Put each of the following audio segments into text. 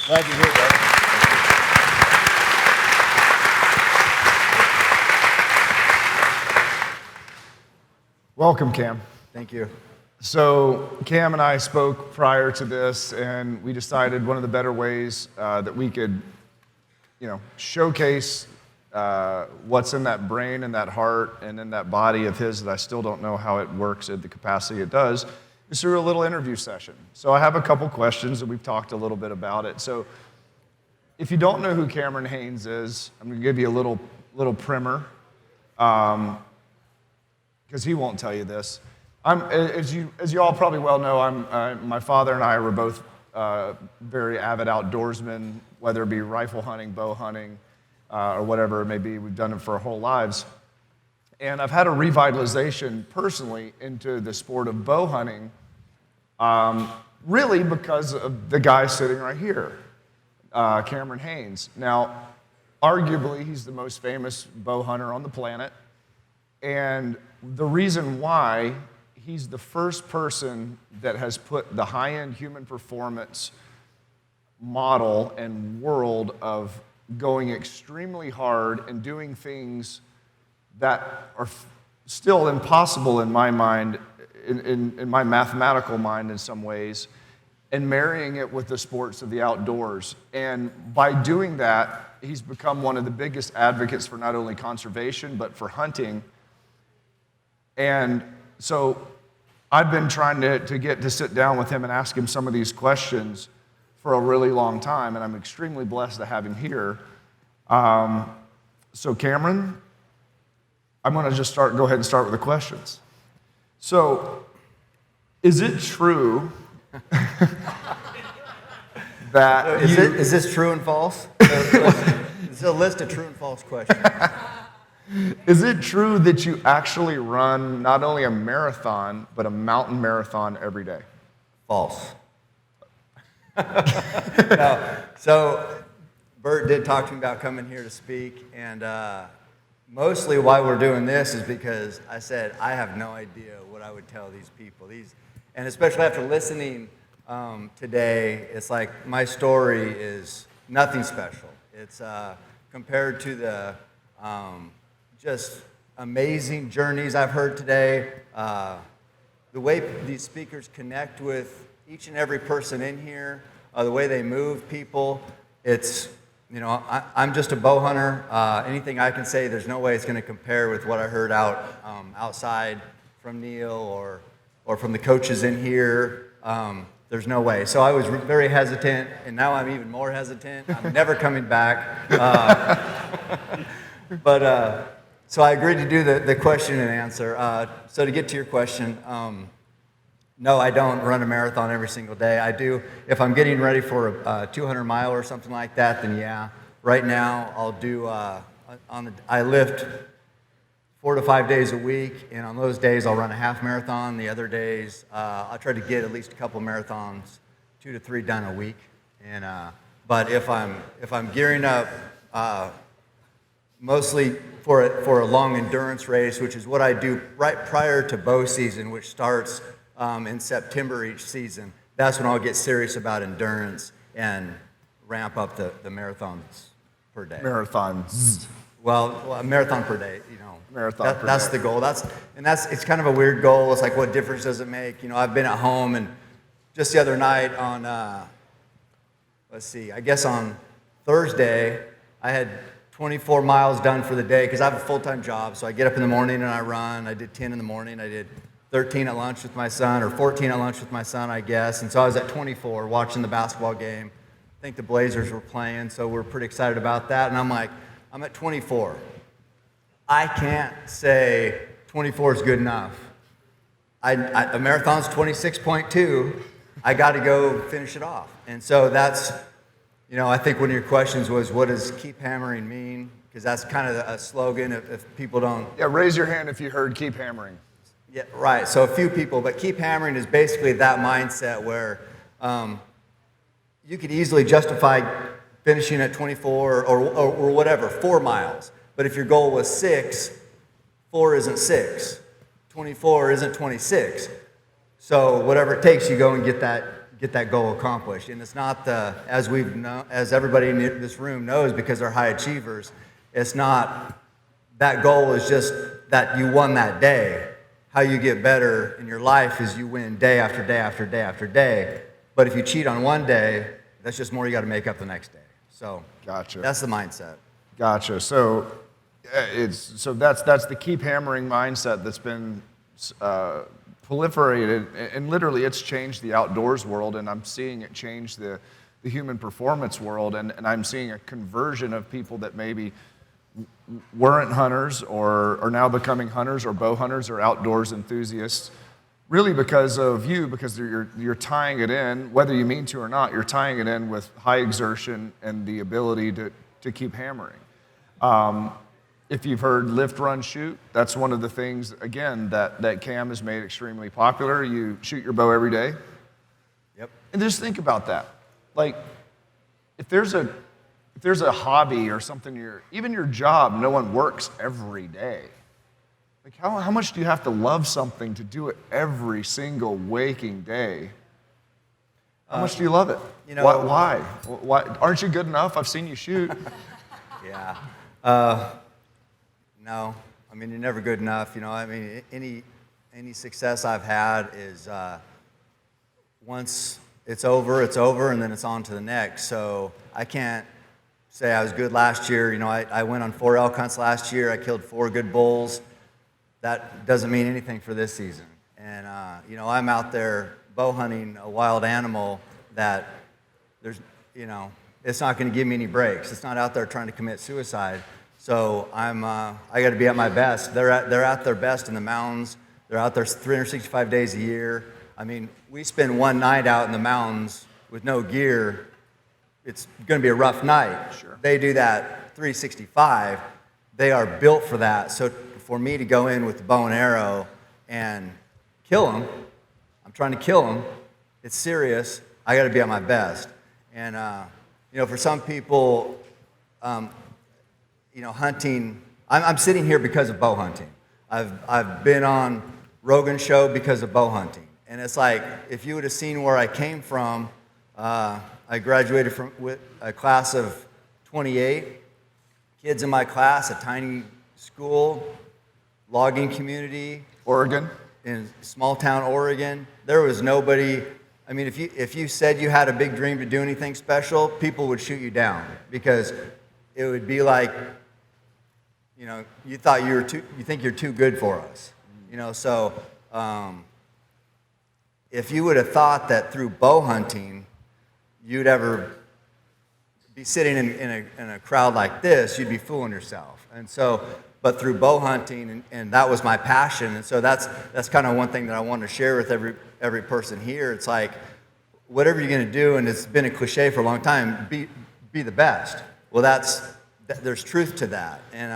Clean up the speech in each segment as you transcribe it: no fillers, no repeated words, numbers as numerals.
Glad you're here, brother. Welcome, Cam. Thank you. So Cam and I spoke prior to this, and we decided one of the better ways that we could, showcase what's in that brain and that heart and in that body of his that I still don't know how it works at the capacity it does, is through a little interview session. So I have a couple questions, and we've talked a little bit about it. So if you don't know who Cameron Haynes is, I'm going to give you a little primer, because he won't tell you this. As you all probably well know, my father and I were both very avid outdoorsmen, whether it be rifle hunting, bow hunting, or whatever it may be. We've done it for our whole lives. And I've had a revitalization personally into the sport of bow hunting, really because of the guy sitting right here, Cameron Haynes. Now, arguably, he's the most famous bow hunter on the planet. And the reason why, he's the first person that has put the high-end human performance model and world of going extremely hard and doing things that are still impossible in my mind, in my mathematical mind in some ways, and marrying it with the sports of the outdoors. And by doing that, he's become one of the biggest advocates for not only conservation, but for hunting. And so I've been trying to get to sit down with him and ask him some of these questions for a really long time, and I'm extremely blessed to have him here. So Cameron, I'm going to just go ahead and start with the questions. So, is it true that Is this true and false? It's a list of true and false questions. Is it true that you actually run not only a marathon, but a mountain marathon every day? False. No. So Bert did talk to me about coming here to speak, and mostly why we're doing this is because I said I have no idea what I would tell these people. And especially after listening today, it's like my story is nothing special. It's compared to the just amazing journeys I've heard today. The way these speakers connect with each and every person in here, the way they move people, it's, I'm just a bow hunter. Anything I can say, there's no way it's going to compare with what I heard outside from Neil or from the coaches in here. There's no way. So I was very hesitant, and now I'm even more hesitant. I'm never coming back. So I agreed to do the question and answer. So to get to your question, no, I don't run a marathon every single day. I do, if I'm getting ready for a 200 mile or something like that, then yeah. Right now, I'll do, I lift 4 to 5 days a week, and on those days, I'll run a half marathon. The other days, I'll try to get at least a couple marathons, 2 to 3 done a week. And but if I'm gearing up, mostly for a long endurance race, which is what I do right prior to bow season, which starts in September each season. That's when I'll get serious about endurance and ramp up the marathons per day. Marathons. Well, a marathon per day, Marathon per that's day. the goal. It's kind of a weird goal. It's like, what difference does it make? I've been at home, and just the other night on, I guess on Thursday, I had 24 miles done for the day because I have a full-time job. So I get up in the morning and I run. I did 10 in the morning. I did 13 at lunch with my son, or 14 at lunch with my son, I guess. And so I was at 24 watching the basketball game. I think the Blazers were playing, so we're pretty excited about that. And I'm like, I'm at 24. I can't say 24 is good enough. A marathon's 26.2. I got to go finish it off. And so that's, I think one of your questions was, what does keep hammering mean? Because that's kind of a slogan if people don't. Yeah, raise your hand if you heard keep hammering. Yeah, right. So a few people, but keep hammering is basically that mindset where you could easily justify finishing at 24 or whatever, 4 miles. But if your goal was 6, 4 isn't 6. 24 isn't 26. So whatever it takes, you go and get get that goal accomplished. And it's not as everybody in this room knows, because they're high achievers, it's not, that goal is just that you won that day. How you get better in your life is you win day after day after day after day. But if you cheat on one day, that's just more you got to make up the next day. So Gotcha. That's the mindset. Gotcha. So that's the keep hammering mindset that's been proliferated, and literally it's changed the outdoors world, and I'm seeing it change the human performance world, and I'm seeing a conversion of people that maybe weren't hunters or are now becoming hunters or bow hunters or outdoors enthusiasts, really because of you, because you're tying it in, whether you mean to or not, you're tying it in with high exertion and the ability to keep hammering. If you've heard lift, run, shoot, that's one of the things, again, that Cam has made extremely popular. You shoot your bow every day. Yep. And just think about that. Like, if there's a hobby or something, even your job, no one works every day. Like, how much do you have to love something to do it every single waking day? How much do you love it? Why? Aren't you good enough? I've seen you shoot. Yeah. No. I mean, you're never good enough. I mean, any success I've had is once it's over, and then it's on to the next. So I can't say I was good last year. I went on 4 elk hunts last year. I killed 4 good bulls. That doesn't mean anything for this season. And, I'm out there bow hunting a wild animal that it's not going to give me any breaks. It's not out there trying to commit suicide. So I got to be at my best. They're at their best in the mountains. They're out there 365 days a year. I mean, we spend one night out in the mountains with no gear. It's going to be a rough night. Sure. They do that 365. They are built for that. So for me to go in with the bow and arrow and kill them, I'm trying to kill them. It's serious. I got to be at my best. And for some people, hunting. I'm sitting here because of bow hunting. I've been on Rogan's show because of bow hunting. And it's like, if you would have seen where I came from, I graduated with a class of 28 kids in my class, a tiny school, logging community. Oregon? In small town Oregon. There was nobody. I mean, if you said you had a big dream to do anything special, people would shoot you down, because it would be like, you thought you think you're too good for us. So if you would have thought that through bow hunting you'd ever be sitting in a crowd like this, you'd be fooling yourself. And so, but through bow hunting, and that was my passion. And so that's kind of one thing that I want to share with every person here. It's like, whatever you're going to do, and it's been a cliche for a long time, be the best. Well, there's truth to that. And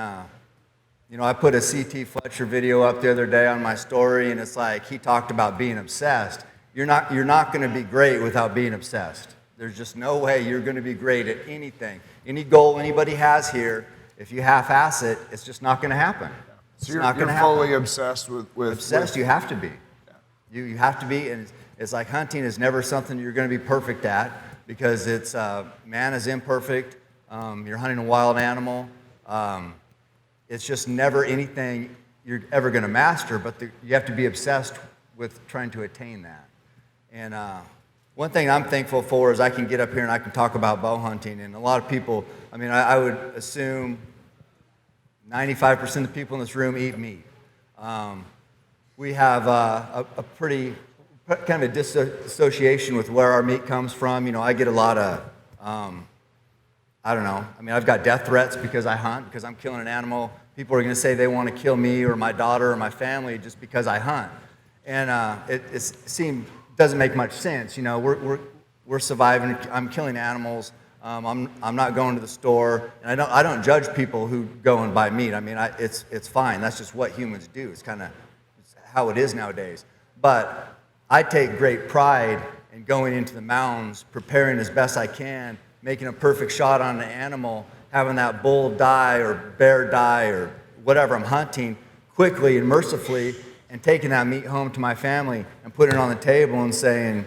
I put a C.T. Fletcher video up the other day on my story, and it's like, he talked about being obsessed. You're not going to be great without being obsessed. There's just no way you're going to be great at anything. Any goal anybody has here, if you half-ass it, it's just not going to happen. So you're fully obsessed with obsessed. You have to be. Yeah. You have to be, and it's like hunting is never something you're going to be perfect at, because it's man is imperfect. You're hunting a wild animal. It's just never anything you're ever going to master, but you have to be obsessed with trying to attain that. And one thing I'm thankful for is I can get up here and I can talk about bow hunting. And a lot of people, I would assume 95% of the people in this room eat meat. We have a pretty kind of a disassociation with where our meat comes from. I get a lot of, I don't know. I've got death threats because I hunt, because I'm killing an animal. People are going to say they want to kill me or my daughter or my family just because I hunt. And it doesn't make much sense. We're surviving. I'm killing animals. I'm not going to the store, and I don't judge people who go and buy meat. It's fine. That's just what humans do. It's kind of how it is nowadays. But I take great pride in going into the mountains, preparing as best I can, making a perfect shot on an animal, having that bull die or bear die or whatever I'm hunting quickly and mercifully, and taking that meat home to my family and putting it on the table and saying,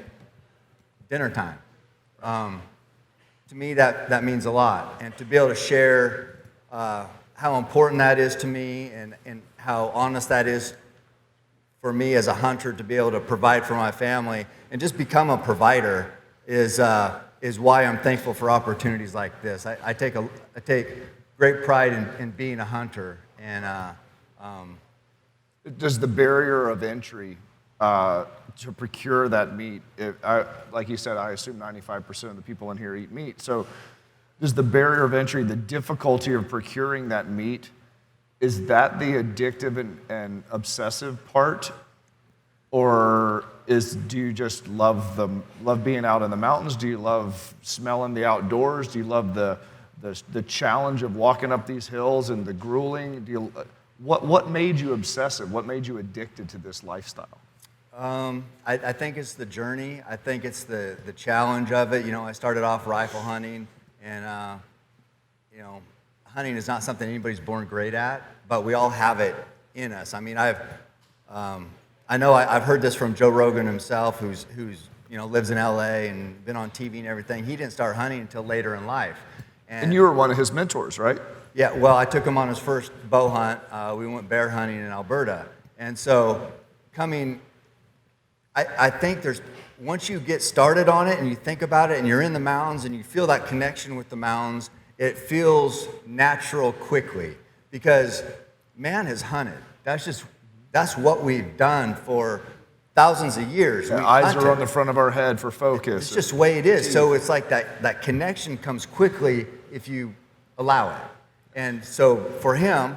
dinner time. To me, that means a lot. And to be able to share how important that is to me and how honest that is for me as a hunter to be able to provide for my family and just become a provider is why I'm thankful for opportunities like this. I take great pride in being a hunter. And does the barrier of entry to procure that meat, like you said, I assume 95% of the people in here eat meat. So does the barrier of entry, the difficulty of procuring that meat, is that the addictive and obsessive part? Or do you just love being out in the mountains? Do you love smelling the outdoors? Do you love the challenge of walking up these hills and the grueling? What made you obsessive? What made you addicted to this lifestyle? I think it's the journey. I think it's the challenge of it. I started off rifle hunting, and hunting is not something anybody's born great at, but we all have it in us. I mean, I've heard this from Joe Rogan himself, who's lives in LA and been on TV and everything. He didn't start hunting until later in life. And you were one of his mentors, right? Yeah. Well, I took him on his first bow hunt. We went bear hunting in Alberta, and so I think once you get started on it and you think about it and you're in the mountains and you feel that connection with the mountains, it feels natural quickly because man has hunted. That's what we've done for thousands of years. Yeah, eyes are on the front of our head for focus. It's just the way it is. So it's like that connection comes quickly if you allow it. And so for him,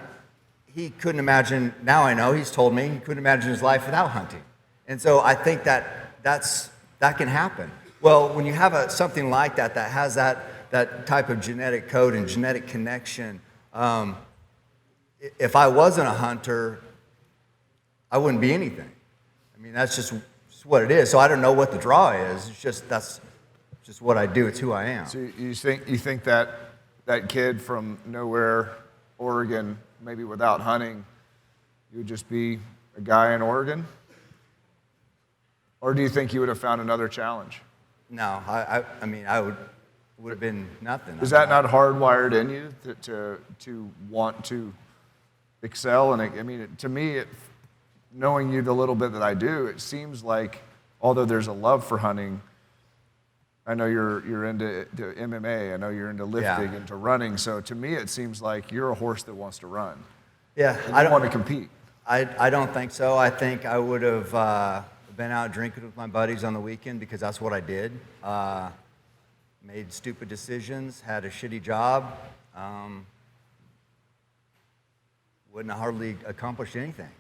he couldn't imagine, now I know, he's told me, he couldn't imagine his life without hunting. And so I think that can happen. Well, when you have something like that has that type of genetic code and genetic connection, if I wasn't a hunter, I wouldn't be anything. I mean, that's just what it is. So I don't know what the draw is. That's just what I do. It's who I am. So you think that kid from nowhere, Oregon, maybe without hunting, you would just be a guy in Oregon? Or do you think you would have found another challenge? No, I mean, I would have been nothing. Is that not hardwired in you to want to excel? And I mean, to me, knowing you the little bit that I do, it seems like, although there's a love for hunting, I know you're into MMA, I know you're into lifting, into running, so to me it seems like you're a horse that wants to run. Yeah. I don't want to compete. I don't think so. I think I would have been out drinking with my buddies on the weekend because that's what I did. Made stupid decisions, had a shitty job, wouldn't have hardly accomplished anything.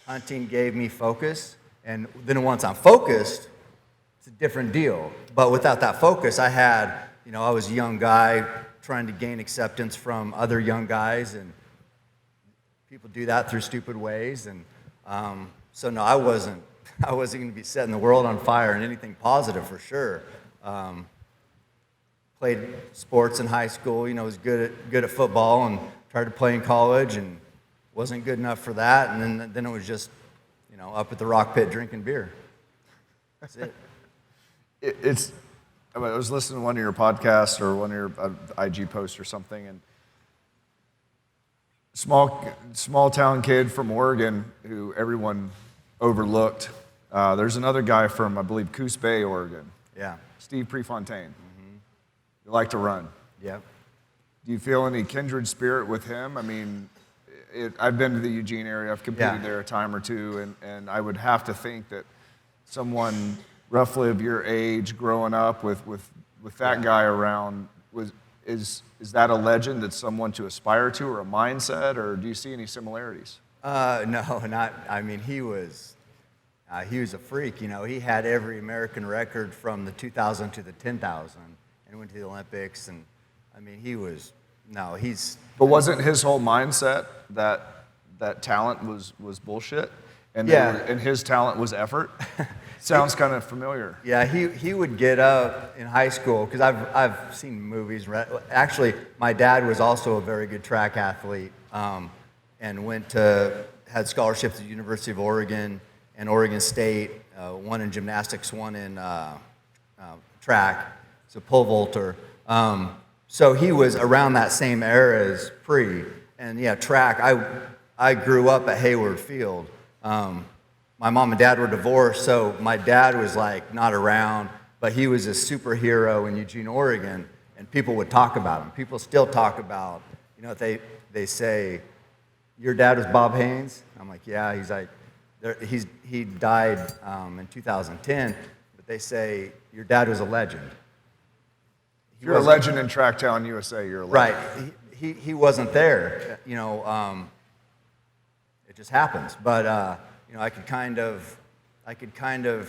Hunting gave me focus, and then once I'm focused, it's a different deal. But without that focus, I was a young guy trying to gain acceptance from other young guys, and people do that through stupid ways. And so no, I wasn't going to be setting the world on fire in anything positive for sure. Played sports in high school, was good at football, and tried to play in college, and wasn't good enough for that. And then it was just, up at the rock pit drinking beer. That's it. I was listening to one of your podcasts or one of your IG posts or something, and small town kid from Oregon who everyone overlooked. There's another guy from, I believe, Coos Bay, Oregon. Yeah. Steve Prefontaine. Mm-hmm. You like to run. Yep. Do you feel any kindred spirit with him? I mean, I've been to the Eugene area. I've competed there a time or two, and I would have to think that someone roughly of your age growing up with that guy around, is that a legend that's someone to aspire to or a mindset, or do you see any similarities? No, not. I mean, he was a freak. He had every American record from the 2,000 to the 10,000, and went to the Olympics. And I mean, But wasn't his whole mindset that talent was bullshit, and his talent was effort? Sounds kind of familiar. Yeah, he would get up in high school, because I've seen movies. Actually, my dad was also a very good track athlete, and had scholarships at the University of Oregon and Oregon State, one in gymnastics, one in track. He's a pole vaulter. So he was around that same era as Pre. And yeah, track, I grew up at Hayward Field. My mom and dad were divorced, so my dad was like not around, but he was a superhero in Eugene, Oregon, and people would talk about him. People still talk about, they say, your dad was Bob Haynes? I'm like, yeah. He's like, he died in 2010, but they say, your dad was a legend. You're a legend in Tracktown, USA. You're a legend. Right. He wasn't there. It just happens. But I could kind of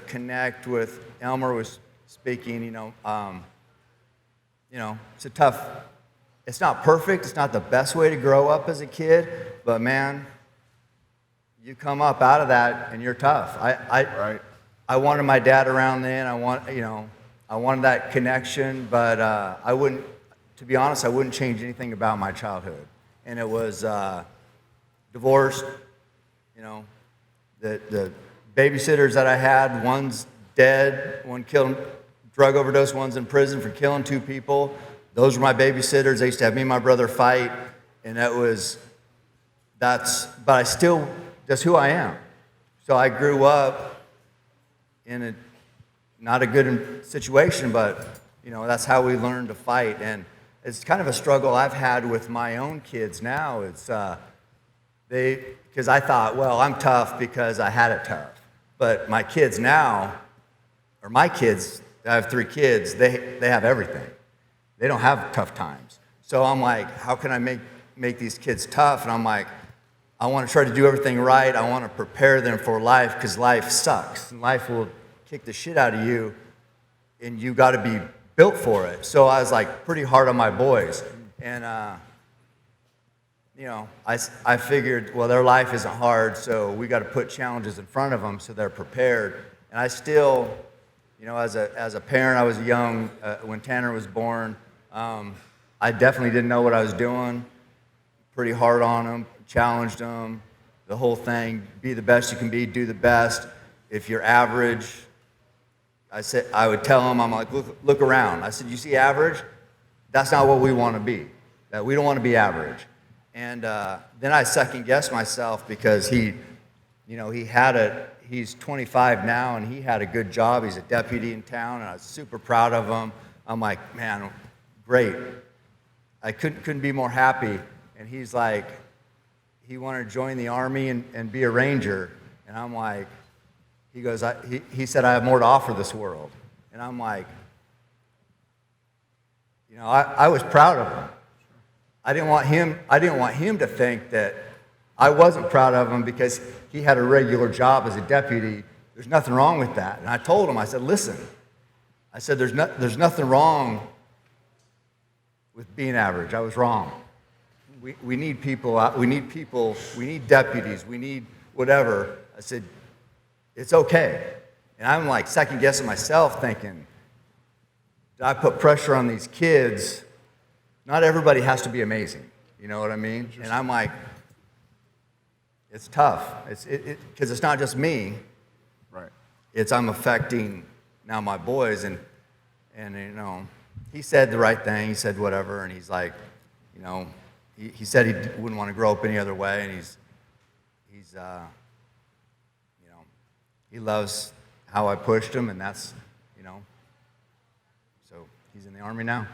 connect with Elmer was speaking. It's a tough. It's not perfect. It's not the best way to grow up as a kid. But man, you come up out of that and you're tough. Right. I wanted my dad around then. I wanted that connection, but I wouldn't. To be honest, I wouldn't change anything about my childhood. And it was divorced. The babysitters that I had, one's dead, one killed, drug overdose, one's in prison for killing 2 people. Those were my babysitters. They used to have me and my brother fight, and that's who I am. So I grew up in not a good situation, but that's how we learned to fight. And it's kind of a struggle I've had with my own kids now. It's because I thought, well, I'm tough because I had it tough. But my kids now, I have 3 kids, they have everything. They don't have tough times. So I'm like, how can I make these kids tough? And I'm like, I want to try to do everything right. I want to prepare them for life because life sucks. And life will kick the shit out of you, and you got to be built for it. So I was like pretty hard on my boys. And I figured, well, their life isn't hard, so we got to put challenges in front of them so they're prepared. And I still, as a parent, I was young when Tanner was born. I definitely didn't know what I was doing. Pretty hard on him, challenged him, the whole thing. Be the best you can be, do the best. If you're average, I would tell him, I'm like, look around. I said, you see average? That's not what we want to be. That we don't want to be average. And then I second-guessed myself because he's 25 now, and he had a good job. He's a deputy in town, and I was super proud of him. I'm like, man, great. I couldn't be more happy. And he's like, he wanted to join the Army and be a Ranger. And I'm like, he goes, he said, I have more to offer this world. And I'm like, I was proud of him. I didn't want him to think that I wasn't proud of him because he had a regular job as a deputy. There's nothing wrong with that. And I told him, I said, listen, I said, there's nothing wrong with being average. I was wrong. We need people out. We need deputies. We need whatever. I said, it's okay. And I'm like second guessing myself thinking, did I put pressure on these kids? Not everybody has to be amazing. You know what I mean? And I'm like, it's tough. Because it's not just me. Right. I'm affecting now my boys. And he said the right thing. He said whatever. And he's like, he said he wouldn't want to grow up any other way. And he loves how I pushed him. And that's, so he's in the Army now.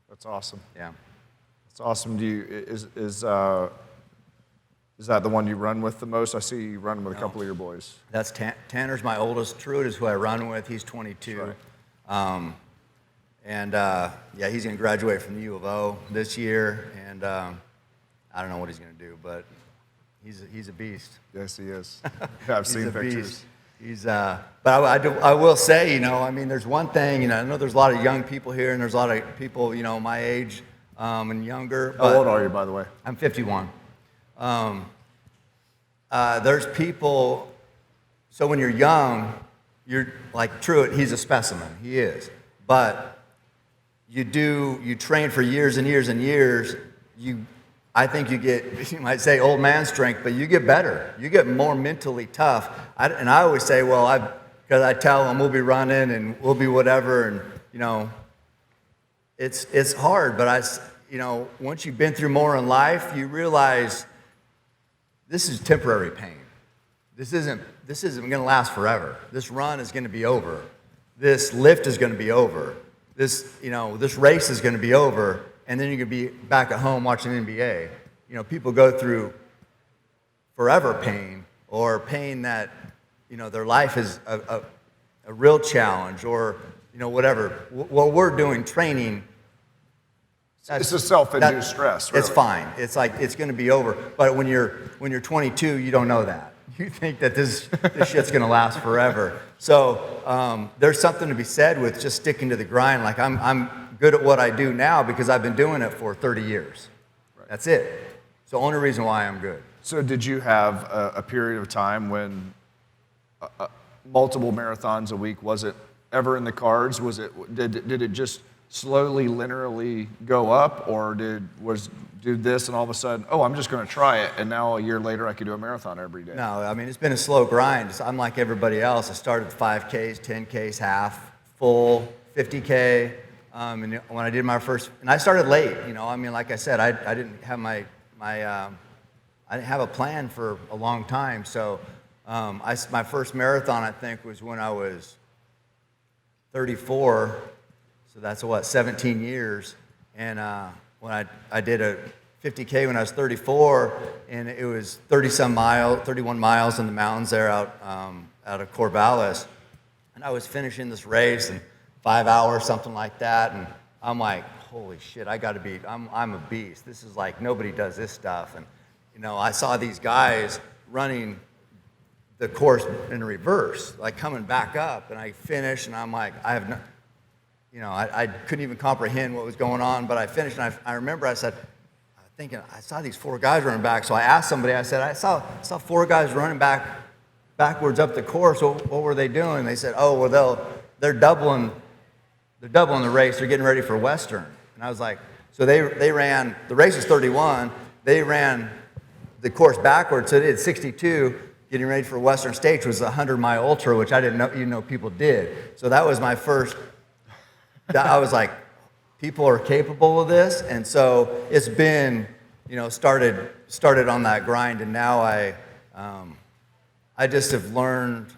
That's awesome. Yeah. That's awesome. Is that the one you run with the most? I see you running with a couple of your boys. That's Tanner's my oldest. Truett is who I run with. He's 22. Right. He's going to graduate from the U of O this year, and I don't know what he's going to do, but he's a beast. Yes, he is. Yeah, I've seen pictures. But I will say, there's one thing, I know there's a lot of young people here, and there's a lot of people, my age and younger. How old are you, by the way? I'm 51. There's people, so when you're young, you're like Truett, he's a specimen, he is. But you train for years and years and years, I think you might say old man strength, but you get better. You get more mentally tough. And I always say, well, because I tell them we'll be running and we'll be whatever, and it's hard. But once you've been through more in life, you realize this is temporary pain. This isn't going to last forever. This run is going to be over. This lift is going to be over. This race is going to be over. And then you're going to be back at home watching NBA. People go through forever pain, or pain that, their life is a real challenge, or, whatever. What we're doing, training, it's a self-induced stress, really. It's fine. It's like, it's going to be over. But when you're 22, you don't know that. You think that this shit's going to last forever. So there's something to be said with just sticking to the grind. Like, I'm good at what I do now because I've been doing it for 30 years. Right. That's it. It's the only reason why I'm good. So did you have a period of time when multiple marathons a week, was it ever in the cards? Did it just slowly, linearly go up, or do this and all of a sudden, I'm just going to try it, and now a year later I could do a marathon every day? No, I mean, it's been a slow grind. I'm like everybody else. I started 5Ks, 10Ks, half, full, 50K. And when I did my first, and I started late, like I said, I didn't have I didn't have a plan for a long time. So my first marathon, I think, was when I was 34. So that's 17 years. And when I did a 50K when I was 34, and it was 31 miles in the mountains there out of Corvallis. And I was finishing this race in 5 hours, something like that, and I'm like, holy shit, I'm a beast. This is like, nobody does this stuff. And, I saw these guys running the course in reverse, like coming back up, and I finished, and I'm like, I couldn't even comprehend what was going on, but I finished, and I remember I said, I saw these 4 guys running back, so I asked somebody, I said, I saw 4 guys running backwards up the course. What were they doing? They said, they're doubling the race. They're getting ready for Western. And I was like, so they ran, the race is 31. They ran the course backwards. So they did 62, getting ready for Western States, which was a 100-mile ultra, which I didn't know people did. So that was my first, I was like, people are capable of this. And so it's been, started on that grind. And now I just have learned,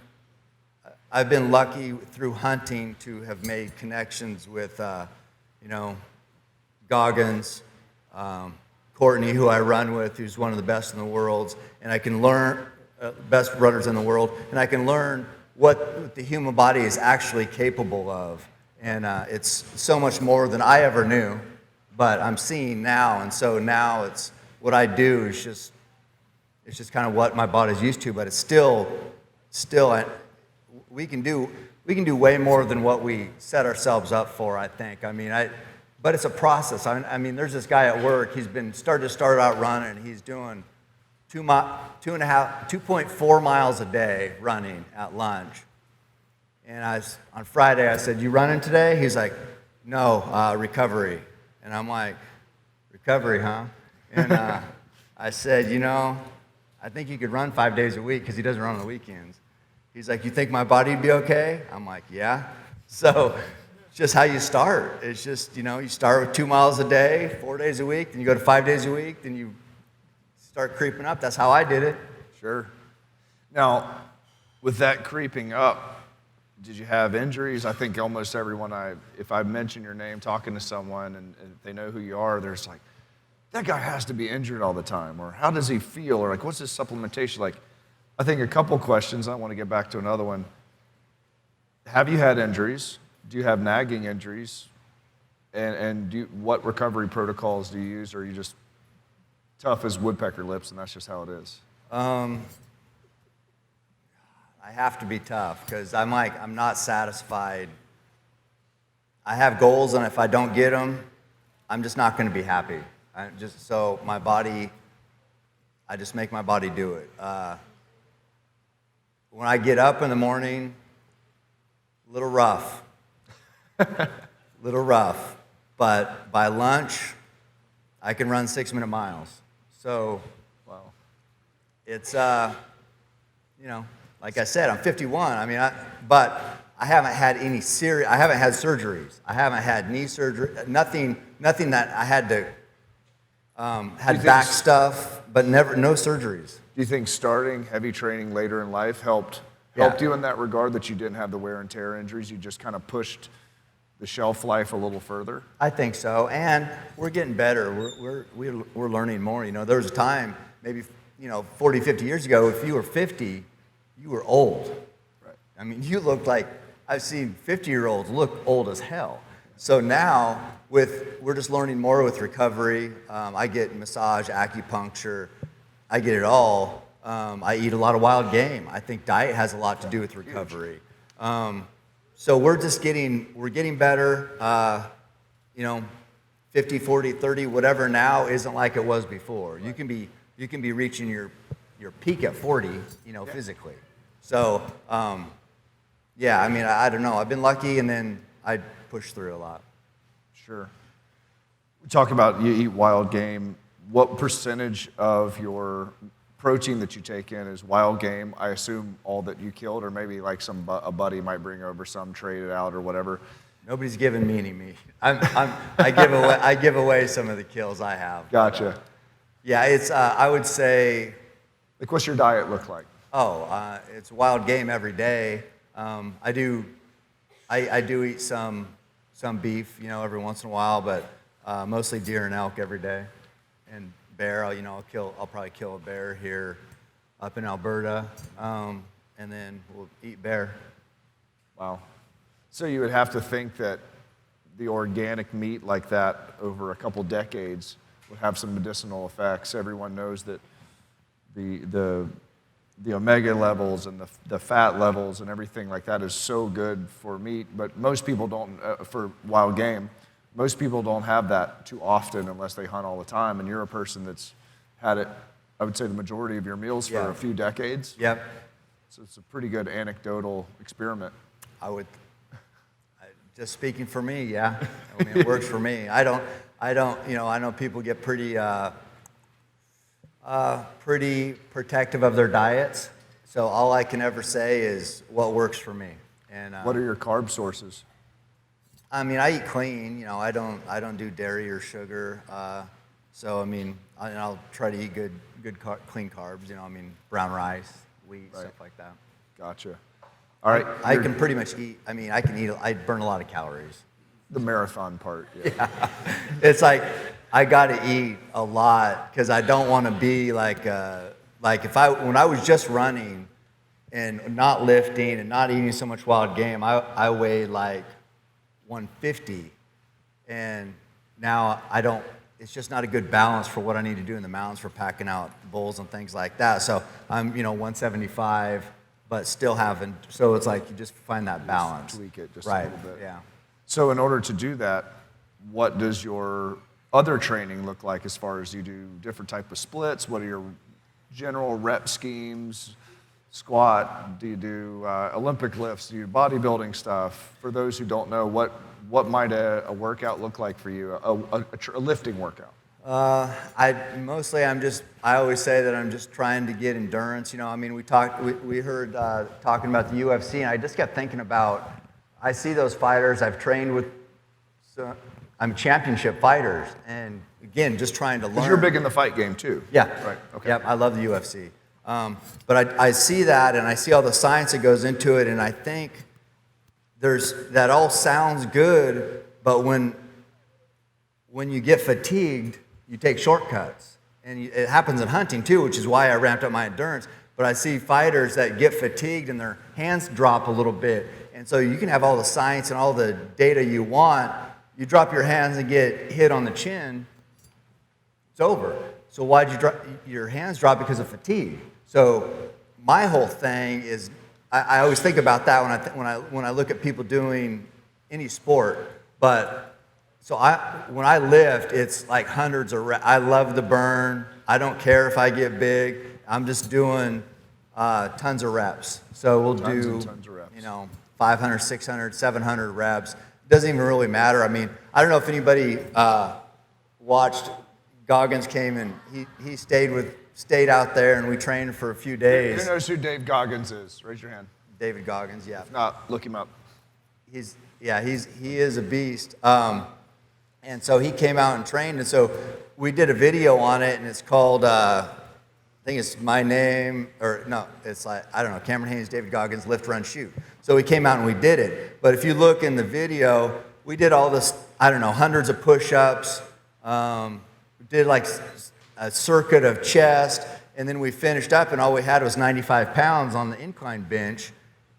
I've been lucky through hunting to have made connections with, Goggins, Courtney, who I run with, who's one of the best in the world, and I can learn, best runners in the world, and I can learn what the human body is actually capable of. And it's so much more than I ever knew, but I'm seeing now, and so now it's, what I do is just kind of what my body's used to, but it's still, we can do way more than what we set ourselves up for, I think. But it's a process. There's this guy at work. He's been started out running, and he's doing 2.4 miles a day running at lunch. And on Friday, I said, "You running today?" He's like, "No, recovery." And I'm like, "Recovery, huh?" And I said, I think you could run 5 days a week, because he doesn't run on the weekends. He's like, "You think my body'd be okay?" I'm like, "Yeah." So it's just how you start. It's just, you start with 2 miles a day, 4 days a week, then you go to 5 days a week, then you start creeping up. That's how I did it. Sure. Now, with that creeping up, did you have injuries? I think almost everyone, if I mention your name talking to someone and they know who you are, there's like, that guy has to be injured all the time, or how does he feel, or like, what's his supplementation like? I think a couple questions. I want to get back to another one. Have you had injuries? Do you have nagging injuries? And what recovery protocols do you use, or are you just tough as woodpecker lips and that's just how it is? I have to be tough, because I'm not satisfied. I have goals, and if I don't get them, I'm just not going to be happy. So my body, I just make my body do it. When I get up in the morning, a little rough, but by lunch, I can run 6-minute miles. So Wow. it's, like I said, I'm 51. I mean, but I haven't had any I haven't had surgeries. I haven't had knee surgery, nothing that I had to, had back stuff, but no surgeries. Do you think starting heavy training later in life helped you in that regard, that you didn't have the wear and tear injuries? You just kind of pushed the shelf life a little further? I think so, and we're getting better. We're learning more. There was a time, maybe 40, 50 years ago, if you were 50, you were old. Right. I mean, you looked like, I've seen 50-year-olds look old as hell. So now, we're just learning more with recovery. I get massage, acupuncture, I get it all. I eat a lot of wild game. I think diet has a lot to do with recovery. So we're getting better. 50, 40, 30, whatever now isn't like it was before. You can be reaching your peak at 40, physically. So, I mean, I don't know. I've been lucky, and then I push through a lot. Sure. We talk about you eat wild game. What percentage of your protein that you take in is wild game? I assume all that you killed, or maybe like a buddy might bring over some, trade it out or whatever. Nobody's giving me any meat. I give away some of the kills I have. Gotcha. Yeah, it's I would say. Like, what's your diet look like? It's wild game every day. I do eat some beef, every once in a while, but mostly deer and elk every day, and bear. I'll probably kill a bear here up in Alberta, and then we'll eat bear. Wow. So you would have to think that the organic meat like that over a couple decades would have some medicinal effects. Everyone knows that the omega levels and the fat levels and everything like that is so good for meat, but most people don't, for wild game, most people don't have that too often unless they hunt all the time, and you're a person that's had it, I would say, the majority of your meals for a few decades. Yep. So it's a pretty good anecdotal experiment. Just speaking for me, yeah. I mean, it works for me. I know people get pretty protective of their diets. So all I can ever say is what works for me. And what are your carb sources? I mean, I eat clean. I don't do dairy or sugar. So I mean, I'll try to eat good clean carbs. Brown rice, wheat, stuff like that. Gotcha. All right. I can pretty much eat. I mean, I burn a lot of calories. The marathon part. Yeah. It's like I got to eat a lot because I don't want to be like when I was just running and not lifting and not eating so much wild game, I weighed like 150, and now I don't. It's just not a good balance for what I need to do in the mountains for packing out bulls and things like that. So I'm 175, but still having. So it's like you just find that balance. Just tweak it just right. a little bit. Yeah. So in order to do that, what does your other training look like as far as you do different type of splits? What are your general rep schemes? Squat? Do you do Olympic lifts? Do you do bodybuilding stuff? For those who don't know, what might a workout look like for you? A lifting workout? I always say that I'm just trying to get endurance. I mean, we heard talking about the UFC, and I just kept thinking about. I see those fighters. I've trained with. I'm championship fighters, and again, just trying to learn. Because you're big in the fight game too. Yeah. Right. Okay. Yep. I love the UFC. But I see that, and I see all the science that goes into it, and I think that all sounds good, but when you get fatigued, you take shortcuts. And it happens in hunting too, which is why I ramped up my endurance. But I see fighters that get fatigued and their hands drop a little bit. And so you can have all the science and all the data you want. You drop your hands and get hit on the chin, it's over. So why'd you drop your hands drop? Because of fatigue. So my whole thing is, I always think about that when I look at people doing any sport. But so when I lift, it's like hundreds of reps. I love the burn. I don't care if I get big. I'm just doing tons of reps. So we'll do tons of reps. 500, 600, 700 reps. Doesn't even really matter. I mean, I don't know if anybody watched Goggins came and he stayed out there, and we trained for a few days. Who knows who Dave Goggins is? Raise your hand. David Goggins, yeah. If not, look him up. He is a beast. And so he came out and trained, and so we did a video on it, and it's called, I think it's my name, or no, it's like, I don't know, Cameron Haynes, David Goggins, lift, run, shoot. So we came out and we did it. But if you look in the video, we did all this, I don't know, hundreds of push-ups, we did like a circuit of chest, and then we finished up, and all we had was 95 pounds on the incline bench.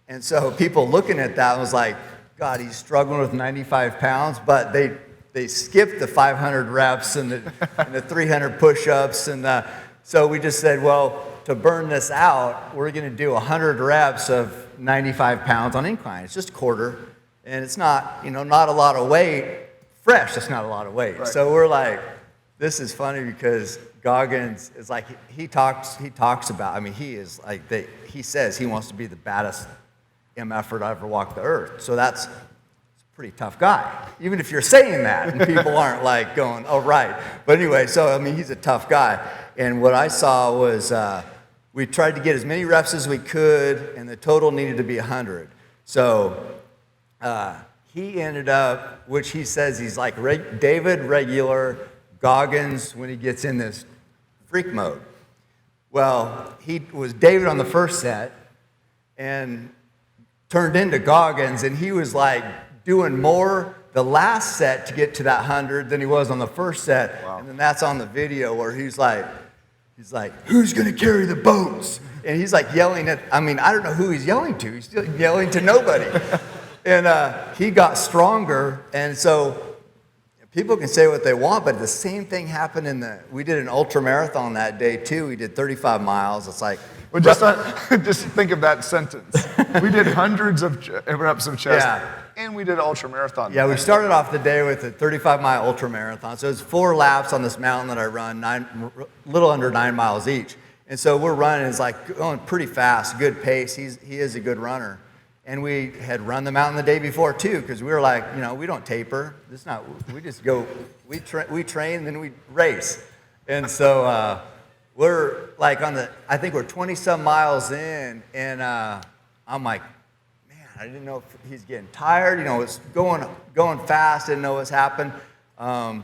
And so people looking at that was like, God, he's struggling with 95 pounds, but they skipped the 500 reps and the 300 push-ups. And so we just said, well, to burn this out, we're going to do 100 reps of 95 pounds on incline. It's just a quarter, and it's not, not a lot of weight. Fresh, that's not a lot of weight. Right. So we're like, this is funny because Goggins is like, he talks about, he says he wants to be the baddest MF'er to ever walk the earth. So that's pretty tough guy, even if you're saying that and people aren't like going, oh, right. But anyway, so he's a tough guy. And what I saw was we tried to get as many reps as we could, and the total needed to be 100. So he ended up, which he says he's like David regular, Goggins when he gets in this freak mode. Well, he was David on the first set and turned into Goggins, and he was like doing more the last set to get to that 100 than he was on the first set. Wow. And then that's on the video where he's like, who's going to carry the boats? And he's like yelling at, I don't know who he's yelling to. He's still yelling to nobody. And he got stronger. And so people can say what they want, but the same thing happened we did an ultra marathon that day too. We did 35 miles. It's like, well, just think of that sentence. We did hundreds of reps of chest, and we did ultra marathon. Yeah, we started off the day with a 35-mile ultra marathon. So it's 4 laps on this mountain that I run, little under 9 miles each. And so we're running, it's like going pretty fast, good pace. He is a good runner. And we had run the mountain the day before too, because we were like, we don't taper. We just go, we train, then we race. And so we're like I think we're 20-some miles in, and I'm like, man, I didn't know if he's getting tired. It's going fast, didn't know what's happened. And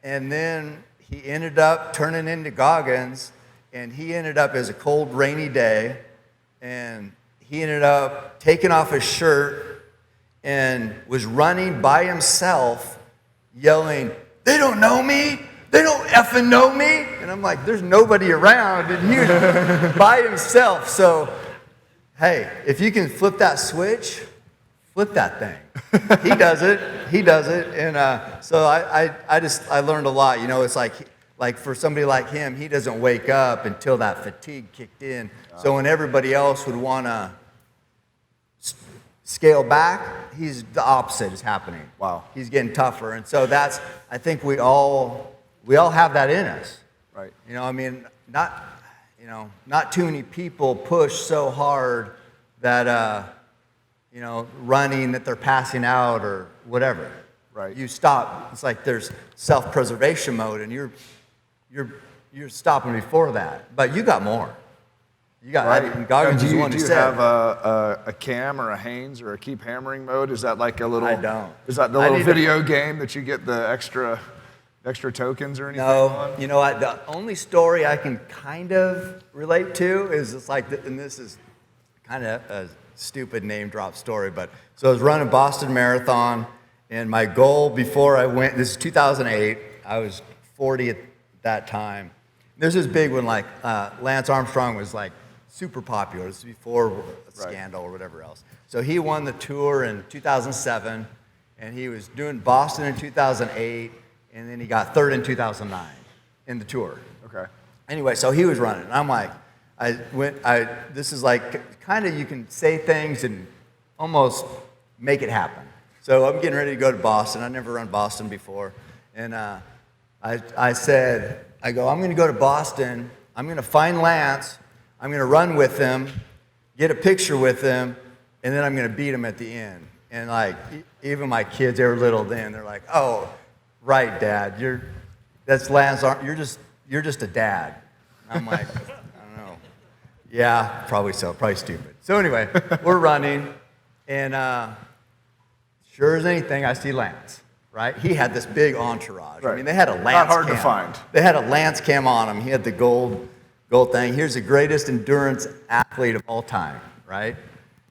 then he ended up turning into Goggins, and he ended up as a cold, rainy day, and he ended up taking off his shirt and was running by himself, yelling, "They don't know me! They don't effing know me!" And I'm like, there's nobody around, and he was by himself. So, hey, if you can flip that switch, flip that thing. He does it. And so I learned a lot. It's like for somebody like him, he doesn't wake up until that fatigue kicked in. So when everybody else would want to scale back, the opposite is happening. Wow. He's getting tougher. And so I think we all have that in us. Right. Not too many people push so hard that, running that they're passing out or whatever. Right. You stop. It's like there's self-preservation mode, and you're stopping before that. But you got more. You got right. Goggins is the one who said. Do you have a Cam or a Haynes or a keep hammering mode? Is that like a little? I don't. Is that the little video game that you get the extra tokens or anything? No. You know what? The only story I can kind of relate to is it's like, and this is kind of a stupid name drop story, but so I was running Boston Marathon, and my goal before I went, this is 2008, I was 40 at that time. This was big when like Lance Armstrong was like super popular. This was before Scandal or whatever else. So he won the tour in 2007, and he was doing Boston in 2008, and then he got third in 2009 in the tour. Okay. Anyway, so he was running, and I'm like, this is like kind of you can say things and almost make it happen. So I'm getting ready to go to Boston. I've never run Boston before, and I said, I'm going to go to Boston. I'm going to find Lance. I'm going to run with him, get a picture with him, and then I'm going to beat him at the end. And like even my kids, they were little then. They're like, "Oh, right, Dad. that's Lance Armstrong. You're just a dad. I'm like, I don't know. Yeah, probably so. Probably stupid. So anyway, we're running, and sure as anything, I see Lance. Right? He had this big entourage. Right. I mean, they had a Lance Not hard cam. to find. They had a Lance cam on him. He had the gold thing. Here's the greatest endurance athlete of all time, right?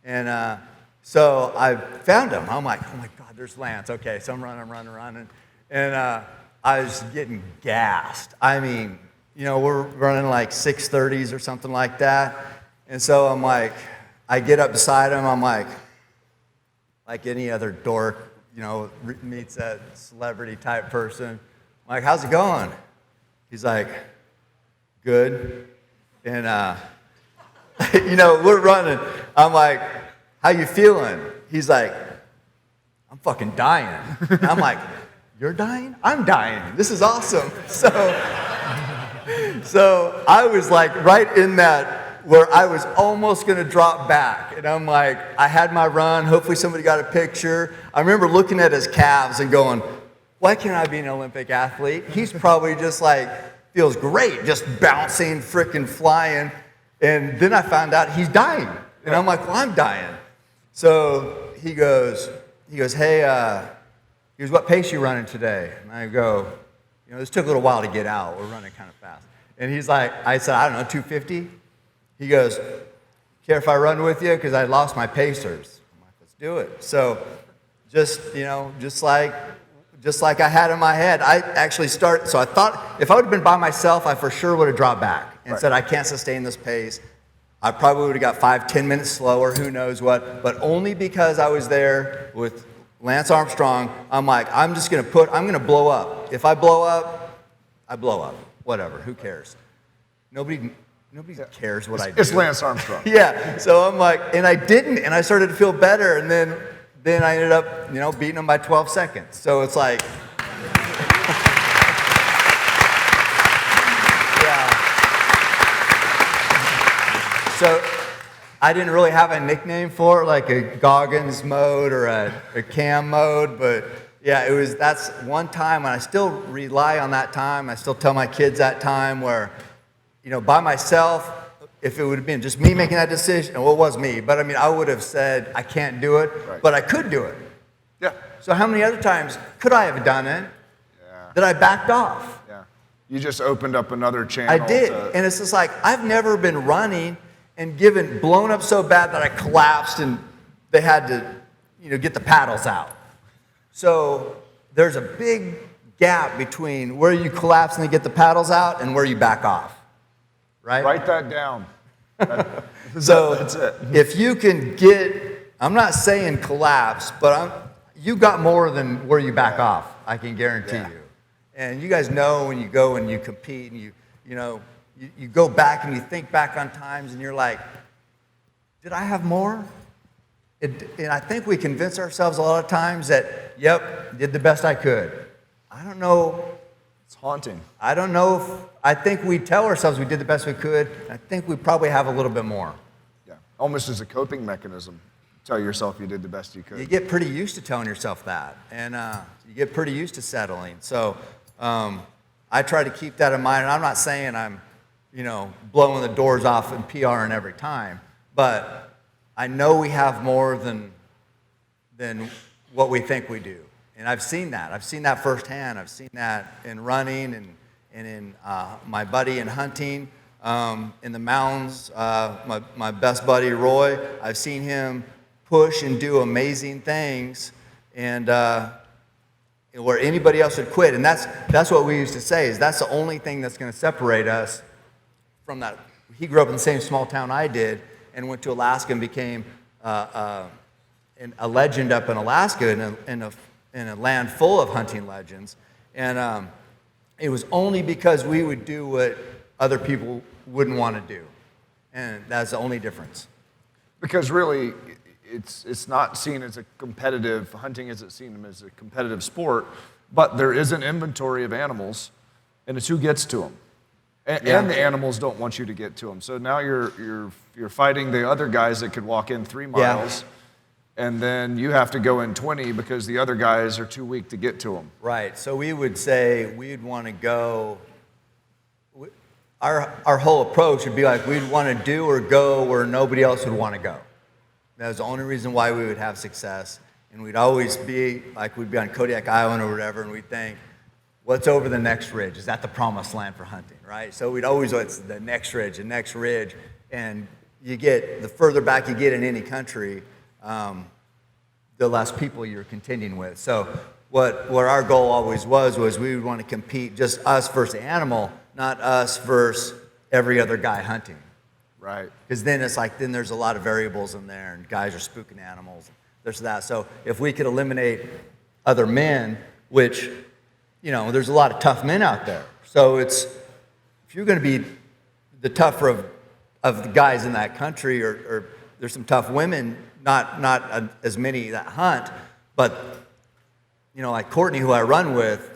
And so I found him. I'm like, oh my God, there's Lance. Okay, so I'm running. And I was getting gassed. I mean, we're running like 6:30s or something like that. And so I'm like, I get up beside him. I'm like any other dork, meets a celebrity type person. I'm like, how's it going? He's like, good. And, we're running. I'm like, how you feeling? He's like, I'm fucking dying. And I'm like, you're dying? I'm dying. This is awesome. So I was like right in that where I was almost going to drop back. And I'm like, I had my run. Hopefully somebody got a picture. I remember looking at his calves and going, why can't I be an Olympic athlete? He's probably just like, feels great, just bouncing, frickin' flying. And then I found out he's dying. And I'm like, well, I'm dying. So he goes, hey, he goes, what pace you running today? And I go, this took a little while to get out. We're running kind of fast. And he's like, I said, I don't know, 250? He goes, care if I run with you? Because I lost my pacers. I'm like, let's do it. So just like I had in my head, I actually started. So I thought if I would have been by myself, I for sure would have dropped back and said, I can't sustain this pace. I probably would have got 5-10 minutes slower, who knows what. But only because I was there with Lance Armstrong, I'm like, I'm going to blow up. If I blow up, I blow up. Whatever, who cares? Nobody cares what I do. It's Lance Armstrong. Yeah, so I'm like, and I didn't, and I started to feel better, and then I ended up, beating him by 12 seconds. So it's like, yeah. So I didn't really have a nickname for it, like a Goggins mode or a Cam mode, but yeah, that's one time, and I still rely on that time. I still tell my kids that time where, by myself, if it would have been just me making that decision, well, it was me, but I would have said, I can't do it, but I could do it. Yeah. So how many other times could I have done it that I backed off? Yeah. You just opened up another channel. I did, and it's just like, I've never been running and blown up so bad that I collapsed and they had to, get the paddles out. So there's a big gap between where you collapse and they get the paddles out and where you back off, right? Write that down. So that's it. If you can I'm not saying collapse, but you got more than where you back off, I can guarantee you. And you guys know when you go and you compete and you go back and you think back on times and you're like, did I have more? And I think we convince ourselves a lot of times that, yep, did the best I could. I don't know. It's haunting. I don't know I think we tell ourselves we did the best we could. I think we probably have a little bit more. Yeah, almost as a coping mechanism. Tell yourself you did the best you could. You get pretty used to telling yourself that, and you get pretty used to settling. So I try to keep that in mind, and I'm not saying I'm, blowing the doors off and PRing every time, but I know we have more than what we think we do. And I've seen that. I've seen that firsthand. I've seen that in running and in my buddy in hunting, in the mountains, my best buddy Roy. I've seen him push and do amazing things, and where anybody else would quit. And that's what we used to say, is that's the only thing that's going to separate us from that. He grew up in the same small town I did and went to Alaska and became a legend up in Alaska in a land full of hunting legends. And it was only because we would do what other people wouldn't want to do. And that's the only difference. Because really, it's not seen as a competitive, hunting isn't seen as a competitive sport, but there is an inventory of animals, and it's who gets to them. And the animals don't want you to get to them. So now you're fighting the other guys that could walk in 3 miles, and then you have to go in 20 because the other guys are too weak to get to them. Right. So we would say we'd want to go. Our whole approach would be like we'd want to do or go where nobody else would want to go. That was the only reason why we would have success. And we'd always be like, we'd be on Kodiak Island or whatever, and we'd think, what's over the next ridge? Is that the promised land for hunting, right? So we'd always, what's the next ridge, the next ridge. And you get, the further back you get in any country, the less people you're contending with. So what our goal always was we would want to compete just us versus the animal, not us versus every other guy hunting. Right. Because then it's like, then there's a lot of variables in there, and guys are spooking animals. There's that. So if we could eliminate other men, which, you know, there's a lot of tough men out there. So it's, if you're going to be the tougher of the guys in that country, or there's some tough women, not as many that hunt, but, you know, like Courtney, who I run with,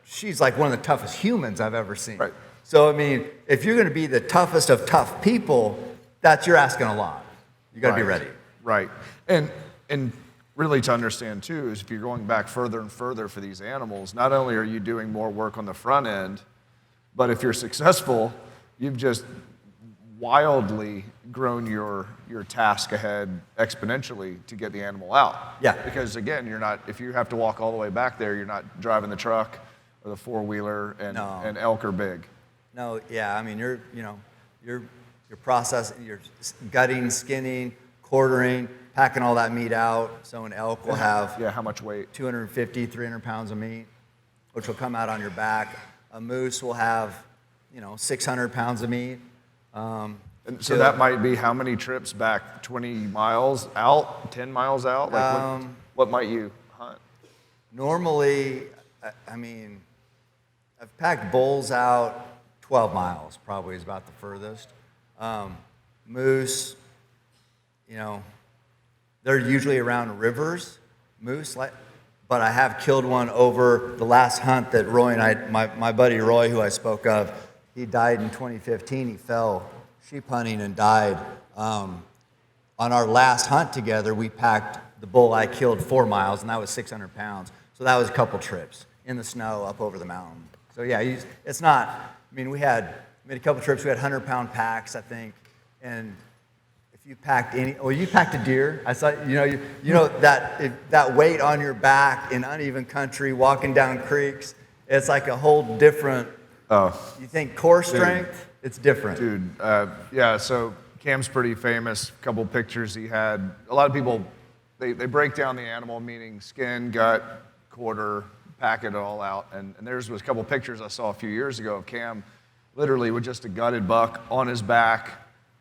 she's like one of the toughest humans I've ever seen. Right. So, I mean, if you're going to be the toughest of tough people, you're asking a lot. You got to be ready. Right. And really to understand too is if you're going back further and further for these animals, not only are you doing more work on the front end, but if you're successful, you've just wildly grown your task ahead exponentially to get the animal out. Yeah. Because again, if you have to walk all the way back there, you're not driving the truck or the four-wheeler and elk are big. No, yeah, I mean, you're processing, you're gutting, skinning, quartering, packing all that meat out. So an elk will have how much weight? 250, 300 pounds of meat, which will come out on your back. A moose will have, 600 pounds of meat. And so that might be how many trips back? 20 miles out, 10 miles out? Like what might you hunt? Normally, I mean, I've packed bulls out 12 miles, probably is about the furthest. Moose, they're usually around rivers, moose, but I have killed one over the last hunt that Roy and my buddy Roy, who I spoke of, he died in 2015. He fell sheep hunting and died. On our last hunt together, we packed the bull I killed 4 miles, and that was 600 pounds. So that was a couple trips in the snow up over the mountain. So yeah, it's not, I mean, we made a couple trips. We had 100-pound packs, I think, and if you packed you packed a deer. I saw, that weight on your back in uneven country, walking down creeks. It's like a whole different. Oh. You think core strength? It's different. Dude, yeah. So Cam's pretty famous. A couple pictures he had. A lot of people, they break down the animal, meaning skin, gut, quarter, pack it all out. And there's was a couple pictures I saw a few years ago of Cam literally with just a gutted buck on his back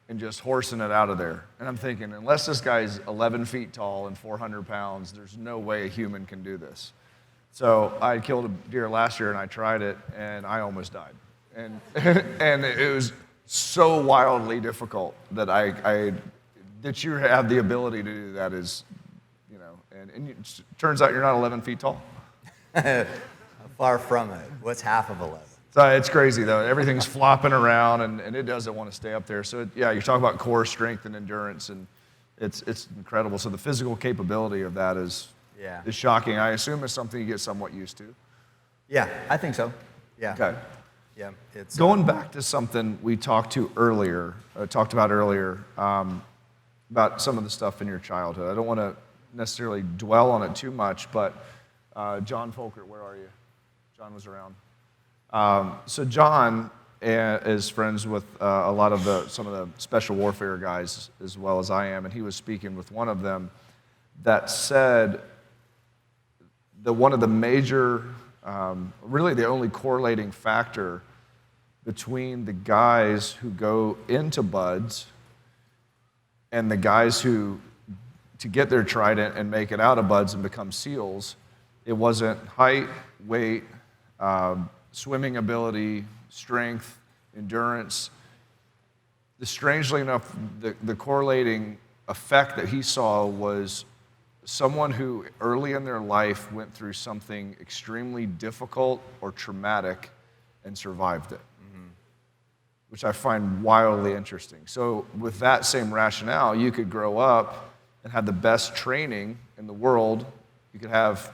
and just horsing it out of there. And I'm thinking, unless this guy's 11 feet tall and 400 pounds, there's no way a human can do this. So I killed a deer last year and I tried it and I almost died. And and it was so wildly difficult that that you have the ability to do that is, and it turns out you're not 11 feet tall. Far from it. What's half of 11? So it's crazy though. Everything's flopping around and it doesn't want to stay up there. So yeah, you're talking about core strength and endurance and it's incredible. So the physical capability of that is shocking. I assume it's something you get somewhat used to. Yeah, I think so. Yeah. Okay. Yeah. It's going back to something we talked about earlier, about some of the stuff in your childhood. I don't want to necessarily dwell on it too much, but John Folkert, where are you? John was around. So John is friends with a lot of some of the special warfare guys as well as I am, and he was speaking with one of them that said that one of the major, really the only correlating factor between the guys who go into buds and the guys who, to get their trident and make it out of buds and become SEALs, it wasn't height, weight, swimming ability, strength, endurance. Strangely enough, the correlating effect that he saw was someone who early in their life went through something extremely difficult or traumatic and survived it, which I find wildly interesting. So with that same rationale, you could grow up and had the best training in the world. You could have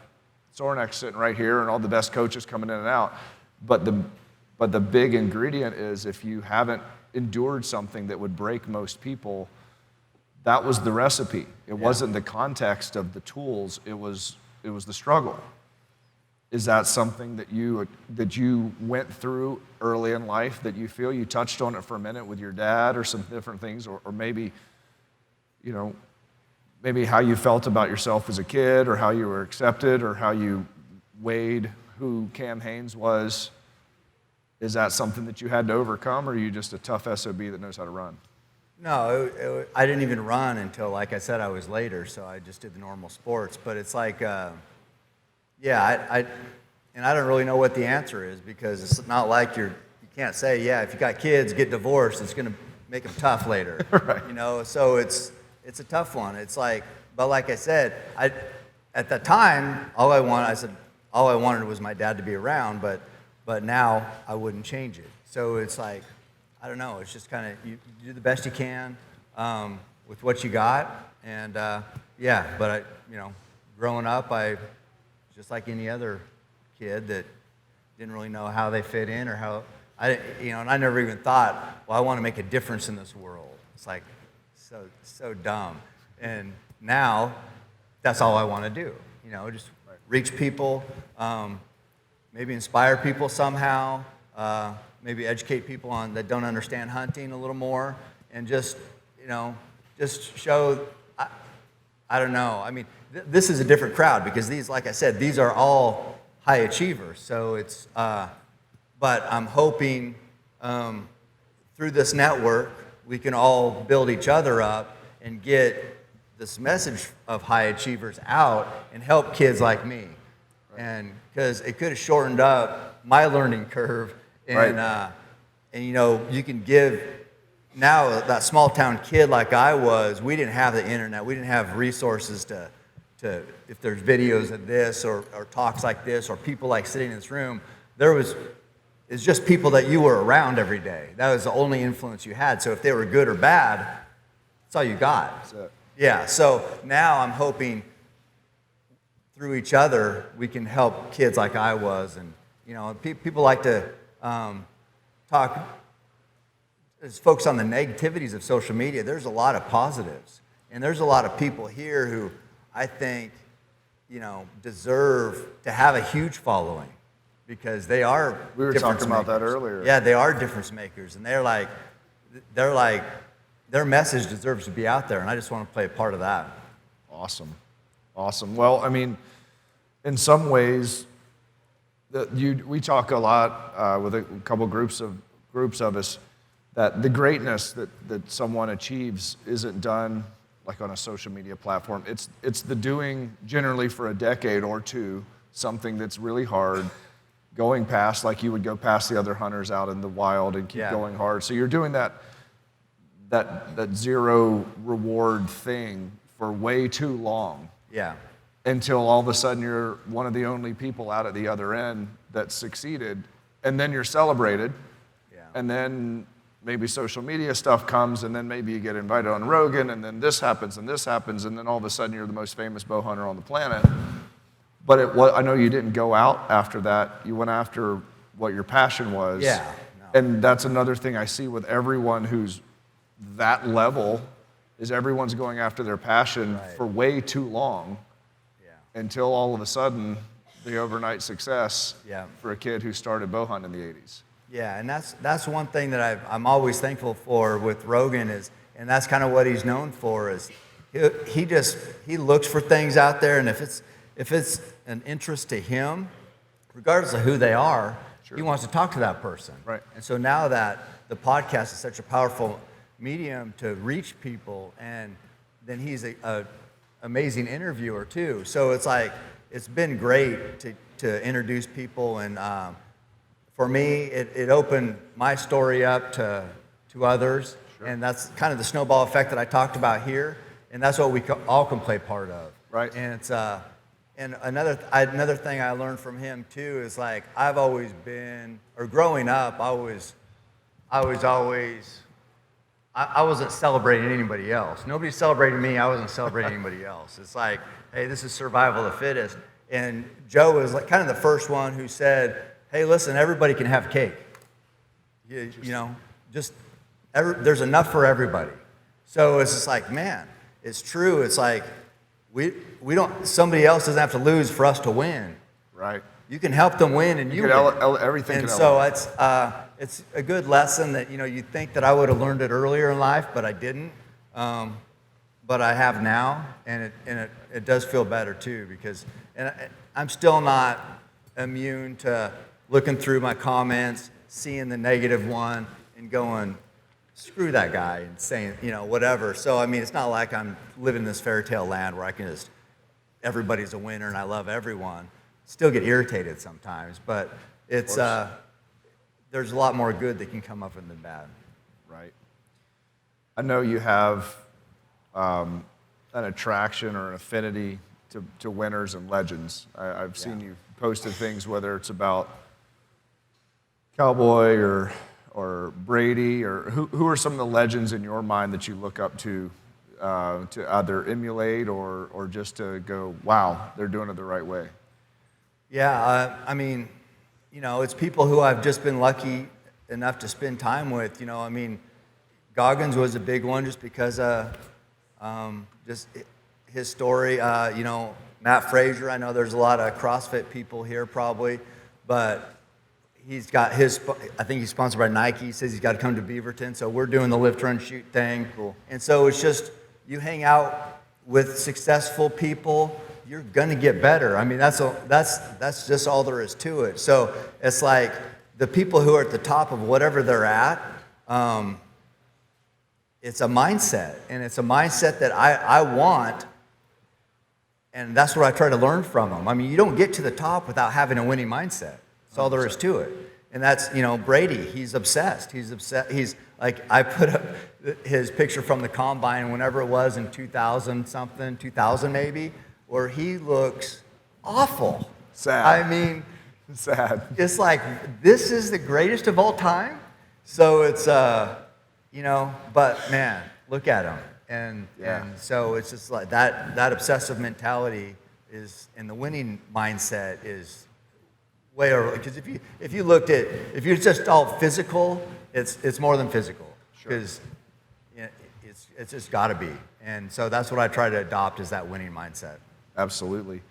Sornek sitting right here and all the best coaches coming in and out. But the big ingredient is if you haven't endured something that would break most people, that was the recipe. It wasn't the context of the tools, it was the struggle. Is that something that you went through early in life that you feel? You touched on it for a minute with your dad or some different things, or maybe, maybe how you felt about yourself as a kid, or how you were accepted, or how you weighed who Cam Haynes was. Is that something that you had to overcome, or are you just a tough SOB that knows how to run? No, I didn't even run until, like I said, I was later, so I just did the normal sports. But it's like, I don't really know what the answer is, because it's not like you can't say, if you got kids, get divorced, it's going to make them tough later. Right. So it's a tough one. It's like, but like I said, at the time, all I wanted was my dad to be around, but now I wouldn't change it. So it's like, I don't know, it's just kind of, you do the best you can with what you got, and but growing up, just like any other kid that didn't really know how they fit in, or how, and I never even thought, well, I want to make a difference in this world. It's like, so dumb. And now, that's all I want to do, just reach people, maybe inspire people somehow, maybe educate people that don't understand hunting a little more, and just show, I don't know. I mean, this is a different crowd, because these, like I said, these are all high achievers. So it's, but I'm hoping through this network, we can all build each other up and get this message of high achievers out and help kids like me. And because it could have shortened up my learning curve. And, you can give, now that small town kid like I was, we didn't have the internet. We didn't have resources to if there's videos of this or talks like this, or people like sitting in this room, it's just people that you were around every day. That was the only influence you had. So if they were good or bad, that's all you got. That's it. Yeah, so now I'm hoping through each other we can help kids like I was. And people like to focus on the negativities of social media. There's a lot of positives, and there's a lot of people here who I think deserve to have a huge following, because they are we were talking about that earlier. Yeah, they are difference makers, and they're like their message deserves to be out there, and I just want to play a part of that. Awesome. Well, I mean, in some ways, we talk a lot with a couple groups of us, that the greatness that someone achieves isn't done like on a social media platform. It's the doing generally for a decade or two, something that's really hard, going past, like you would go past the other hunters out in the wild and keep going hard. So you're doing that zero reward thing for way too long. Yeah. Until all of a sudden you're one of the only people out at the other end that succeeded, and then you're celebrated. Yeah. And then maybe social media stuff comes, and then maybe you get invited on Rogan, and then this happens, and then all of a sudden you're the most famous bow hunter on the planet. But I know you didn't go out after that. You went after what your passion was. Yeah. No. And that's another thing I see with everyone who's that level, is everyone's going after their passion for way too long, until all of a sudden the overnight success for a kid who started bow hunting in the 80s. Yeah, and that's one thing that I'm always thankful for with Rogan and that's kind of what he's known for, is he looks for things out there, and if it's an interest to him, regardless of who they are, he wants to talk to that person. Right. And so now that the podcast is such a powerful medium to reach people, and then he's a amazing interviewer too. So it's like, it's been great to introduce people, and for me, it opened my story up to others, and that's kind of the snowball effect that I talked about here, and that's what we all can play part of. Right. And it's and another thing I learned from him too is, like, I've always been, or growing up, I was always I wasn't celebrating anybody else. Nobody's celebrating me. I wasn't celebrating anybody else. It's like, hey, this is survival of the fittest. And Joe was like kind of the first one who said, hey, listen, everybody can have cake. There's enough for everybody. So it's just like, man, it's true. It's like we don't. Somebody else doesn't have to lose for us to win. Right. You can help them win, and you win. Everything. And so it's a good lesson that you think that I would have learned it earlier in life, but I didn't. But I have now, and it does feel better too, because I'm still not immune to looking through my comments, seeing the negative one, and going, screw that guy, and saying whatever. So I mean, it's not like I'm living in this fairy tale land where I can just everybody's a winner and I love everyone. Still get irritated sometimes, but it's there's a lot more good that can come up than bad. Right. I know you have an attraction or an affinity to winners and legends. I've seen you posted things, whether it's about Cowboy or Brady, or who are some of the legends in your mind that you look up to either emulate or just to go, wow, they're doing it the right way? Yeah, I mean, it's people who I've just been lucky enough to spend time with. I mean, Goggins was a big one just because just his story. Matt Frazier, I know there's a lot of CrossFit people here probably, but he's got I think he's sponsored by Nike. He says he's got to come to Beaverton, so we're doing the lift, run, shoot thing. Cool. And so it's just, you hang out with successful people, you're gonna get better. I mean, that's just all there is to it. So it's like the people who are at the top of whatever they're at, it's a mindset, and it's a mindset that I want, and that's what I try to learn from them. I mean, you don't get to the top without having a winning mindset. That's all there is to it. And that's, Brady, he's obsessed. He's like, I put up his picture from the combine, whenever it was in 2000 maybe, where he looks awful. Sad. I mean, sad. It's like, this is the greatest of all time. So it's, but man, look at him. And so it's just like that obsessive mentality is, and the winning mindset is way over. Because if you're just all physical, it's more than physical. Because it's just got to be. And so that's what I try to adopt, is that winning mindset. Absolutely.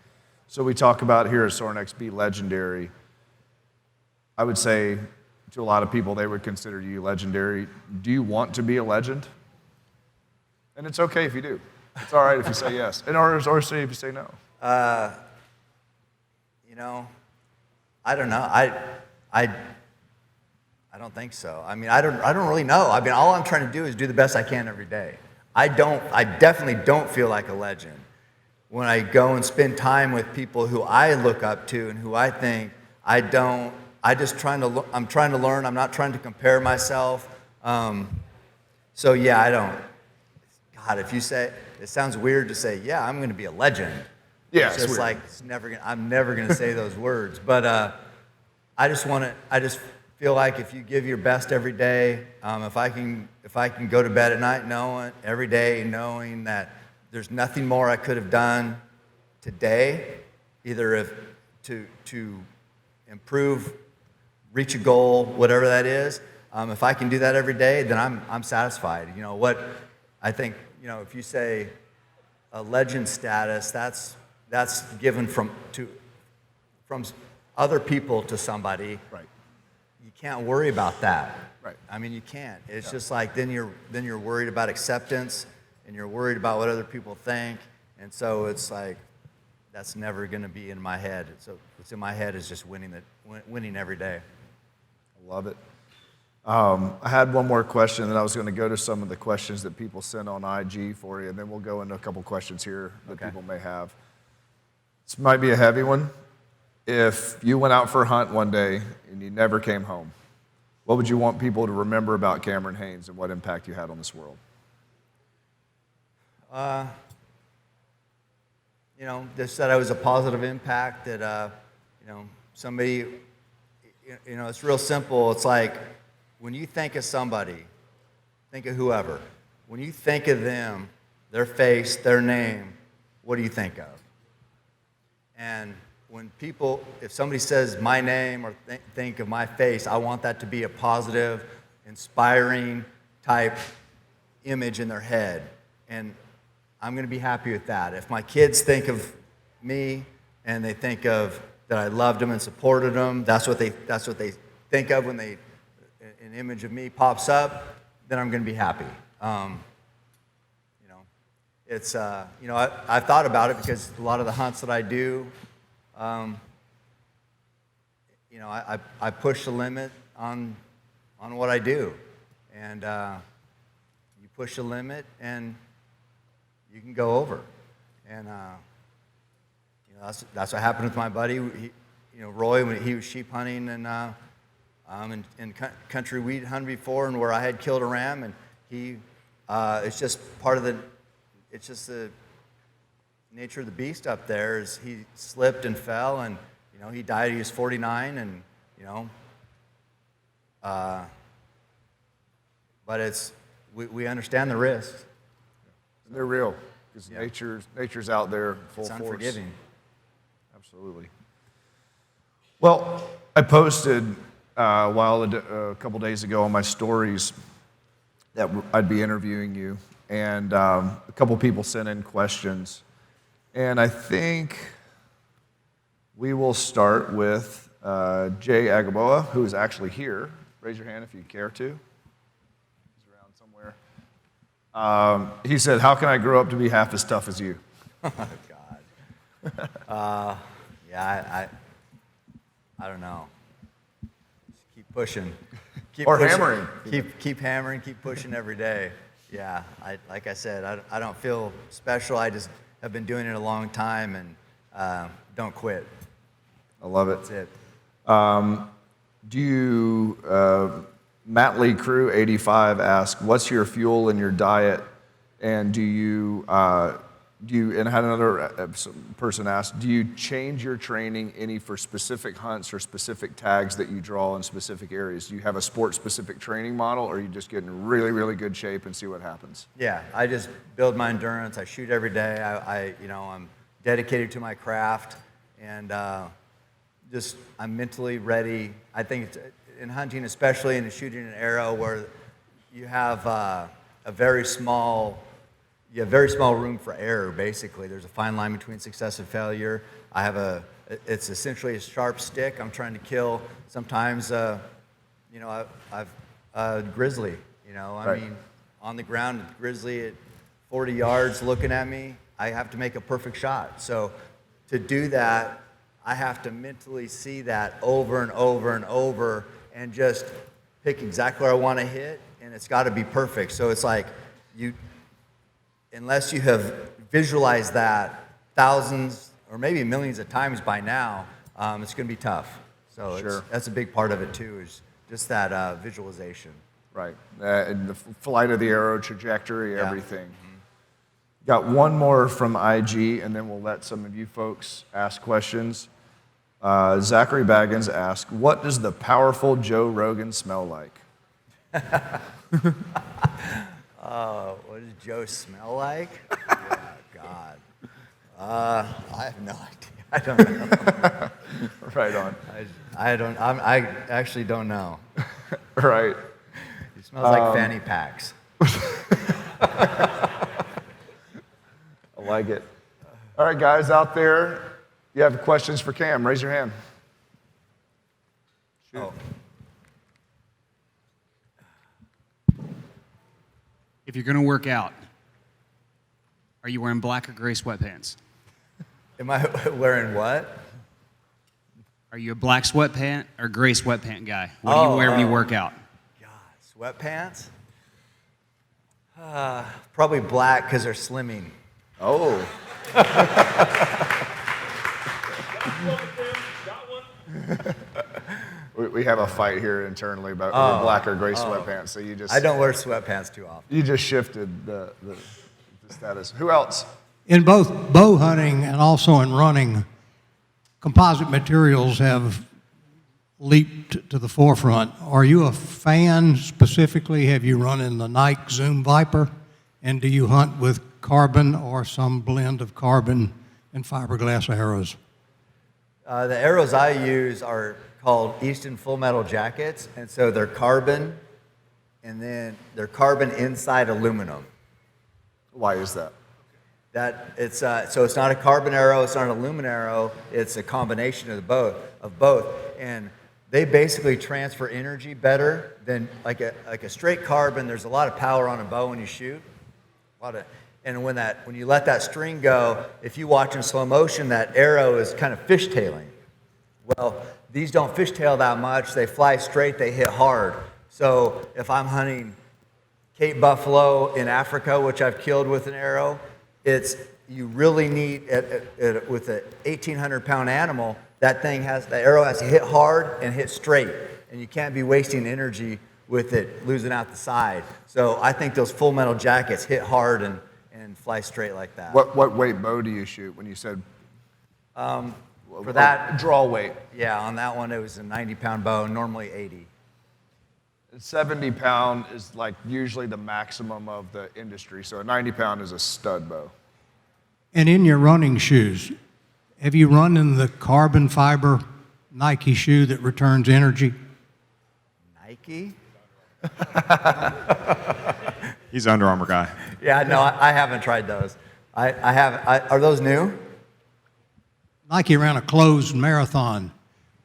So we talk about here at Sorinex, be legendary. I would say to a lot of people, they would consider you legendary. Do you want to be a legend? And it's okay if you do. It's all right if you say yes. Or say if you say no. I don't know. I don't think so. I mean, I don't really know. I mean, all I'm trying to do is do the best I can every day. I definitely don't feel like a legend when I go and spend time with people who I look up to and who I think I'm trying to learn. I'm not trying to compare myself. So yeah, I don't. God, if you say, it sounds weird to say, yeah, I'm going to be a legend. Yeah, it's just like I'm never going to say those words. But I just feel like if you give your best every day, if I can go to bed at night every day knowing that there's nothing more I could have done today, either to improve, reach a goal, whatever that is. If I can do that every day, then I'm satisfied. What I think, if you say a legend status, that's given from other people to somebody. Right. You can't worry about that. Right. I mean, you can't. It's just like then you're worried about acceptance, and you're worried about what other people think, and so it's like that's never going to be in my head. So what's in my head is just winning every day. I love it. I had one more question, and I was going to go to some of the questions that people send on IG for you, and then we'll go into a couple questions here that people may have. This might be a heavy one. If you went out for a hunt one day and you never came home, what would you want people to remember about Cameron Haynes and what impact you had on this world? Just that I was a positive impact, that, somebody, it's real simple. It's like when you think of somebody think of whoever. When you think of them, their face, their name, what do you think of? And if somebody says my name or think of my face, I want that to be a positive, inspiring type image in their head. And I'm going to be happy with that. If my kids think of me and they think of that I loved them and supported them, that's what they think of when an image of me pops up, then I'm going to be happy. It's I've thought about it because a lot of the hunts that I do, I push the limit on what I do, and you push the limit and you can go over, and that's what happened with my buddy, Roy, when he was sheep hunting and in country weed hunting before, and where I had killed a ram, and it's just the nature of the beast up there. Is he slipped and fell, and he died. He was 49, and but we understand the risks. They're real because nature's out there full force. It's unforgiving. Absolutely. Well, I posted a couple days ago on my stories that I'd be interviewing you, and a couple people sent in questions, and I think we will start with Jay Agaboa, who is actually here. Raise your hand if you care to. He's around somewhere. He said, "How can I grow up to be half as tough as you?" Oh, God. I don't know. Just keep pushing. Hammering. Keep hammering, keep pushing every day. Yeah, like I said, I don't feel special. I just have been doing it a long time, and don't quit. I love it. That's it. Do you, Matt Lee Crew 85 asked, what's your fuel in your diet? And and I had another person ask, do you change your training any for specific hunts or specific tags that you draw in specific areas? Do you have a sport-specific training model, or are you just get in really, really good shape and see what happens? Yeah, I just build my endurance. I shoot every day. I'm dedicated to my craft, and I'm mentally ready. I think in hunting, especially, and in shooting an arrow, where you have very small room for error. Basically, there's a fine line between success and failure. It's essentially a sharp stick. I'm trying to kill. Sometimes, I've grizzly. Right. Mean, on the ground, grizzly at 40 yards looking at me. I have to make a perfect shot. So, to do that, I have to mentally see that over and over and over, and just pick exactly where I want to hit, and it's got to be perfect. So it's like unless you have visualized that thousands or maybe millions of times by now, it's going to be tough. So Sure. That's a big part of it too, is just that visualization. Right, and the flight of the arrow, trajectory, everything. Mm-hmm. Got one more from IG, and then we'll let some of you folks ask questions. Zachary Baggins asked, what does the powerful Joe Rogan smell like? What does Joe smell like? Yeah, God. I have no idea. I don't know. Right on. I actually don't know. Right. He smells like fanny packs. I like it. All right, guys out there, you have questions for Cam, raise your hand. Shoot. Oh. If you're going to work out, are you wearing black or gray sweatpants? Am I wearing what? Are you a black sweatpant or gray sweatpant guy? What do you wear when you work out? God, sweatpants? Probably black because they're slimming. Oh. We have a fight here internally about black or gray sweatpants. So you just I don't wear sweatpants too often. You just shifted the status. Who else? In both bow hunting and also in running, composite materials have leaped to the forefront. Are you a fan specifically? Have you run in the Nike Zoom Viper? And do you hunt with carbon or some blend of carbon and fiberglass arrows? The arrows I use are called Easton Full Metal Jackets, and so they're carbon, and then they're carbon inside aluminum. Why is that? So it's not a carbon arrow, it's not an aluminum arrow, it's a combination of both, and they basically transfer energy better than like a straight carbon. There's a lot of power on a bow when you shoot, and when you let that string go, if you watch in slow motion, that arrow is kind of fishtailing. Well, these don't fishtail that much. They fly straight. They hit hard. So if I'm hunting Cape buffalo in Africa, which I've killed with an arrow, you really need with an 1,800-pound animal. The arrow has to hit hard and hit straight, and you can't be wasting energy with it losing out the side. So I think those Full Metal Jackets hit hard and fly straight like that. What weight bow do you shoot when you said? For that draw weight. Yeah, on that one it was a 90-pound bow, normally 80. 70-pound is like usually the maximum of the industry, so a 90-pound is a stud bow. And in your running shoes, have you run in the carbon fiber Nike shoe that returns energy? Nike? He's an Under Armour guy. Yeah, no, I haven't tried those. Are those new? Nike ran a closed marathon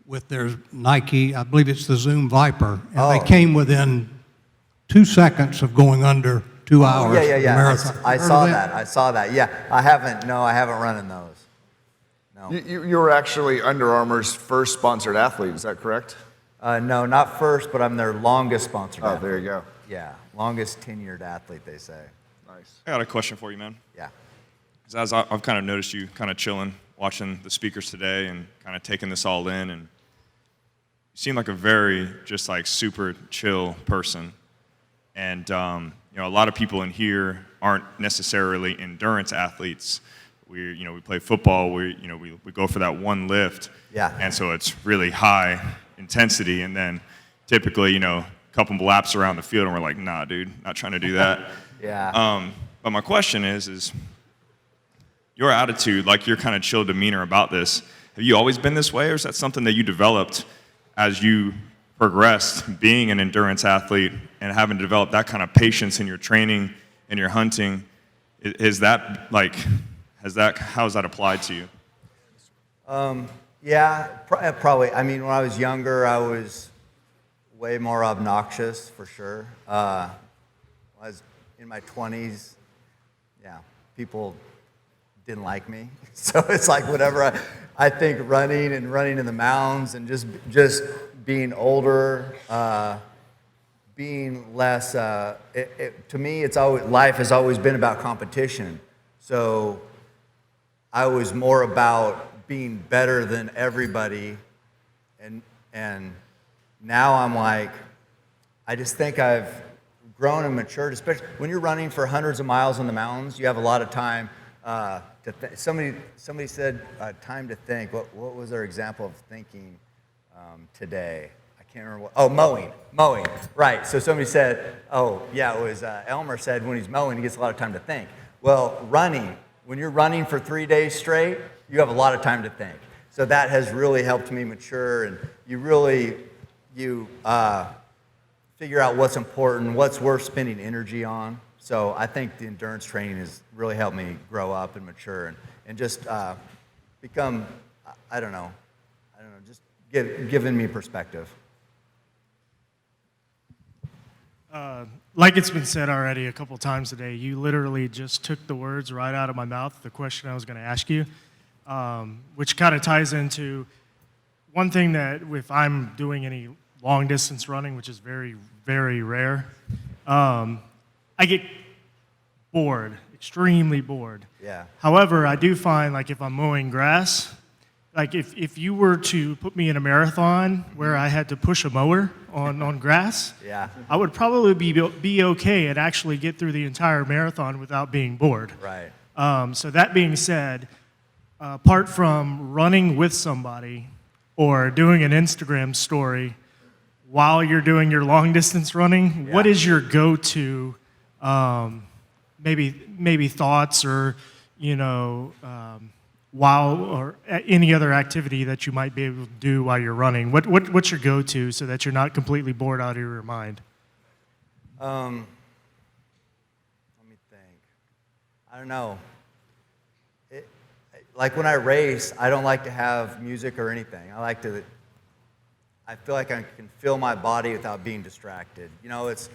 with their Nike, I believe it's the Zoom Viper, and they came within 2 seconds of going under 2 hours. Yeah. Marathon. I saw that. Yeah, I haven't run in those. No. You were actually Under Armour's first sponsored athlete, is that correct? No, not first, but I'm their longest sponsored athlete. There you go. Yeah, longest tenured athlete, they say. Nice. I got a question for you, man. Yeah. Because as I've kind of noticed you kind of chilling, watching the speakers today and kind of taking this all in, and you seem like a very just like super chill person. And a lot of people in here aren't necessarily endurance athletes. We play football. We go for that one lift. Yeah. And so it's really high intensity, and then typically a couple laps around the field, and we're like, nah, dude, not trying to do that. Yeah. But my question is your attitude, like your kind of chill demeanor about this, have you always been this way, or is that something that you developed as you progressed being an endurance athlete and having developed that kind of patience in your training and your hunting? How has that applied to you? Yeah, probably. I mean, when I was younger, I was way more obnoxious, for sure. When I was in my 20s, yeah, people didn't like me. So it's like whatever. I think running in the mountains and just being older, being less. To me, life has always been about competition. So I was more about being better than everybody, and now I'm like, I just think I've grown and matured. Especially when you're running for hundreds of miles in the mountains, you have a lot of time. Somebody said time to think. What was their example of thinking today? I can't remember what. Oh, mowing. Right. So somebody said, oh yeah, it was Elmer said when he's mowing he gets a lot of time to think. Well, running. When you're running for 3 days straight, you have a lot of time to think. So that has really helped me mature, and you figure out what's important, what's worth spending energy on. So I think the endurance training has really helped me grow up and mature and just become, I don't know, just giving me perspective. Like it's been said already a couple times today, you literally just took the words right out of my mouth, the question I was going to ask you, which kind of ties into one thing that if I'm doing any long distance running, which is very, very rare, I get bored, extremely bored. Yeah. However, I do find like if I'm mowing grass, like if you were to put me in a marathon where I had to push a mower on grass, Yeah. I would probably be okay and actually get through the entire marathon without being bored. Right. So that being said, apart from running with somebody, or doing an Instagram story while you're doing your long distance running, what is your go-to maybe thoughts or while or any other activity that you might be able to do while you're running? What's your go-to so that you're not completely bored out of your mind? Let me think. I don't know. Like when I race, I don't like to have music or anything. I feel like I can feel my body without being distracted. It's,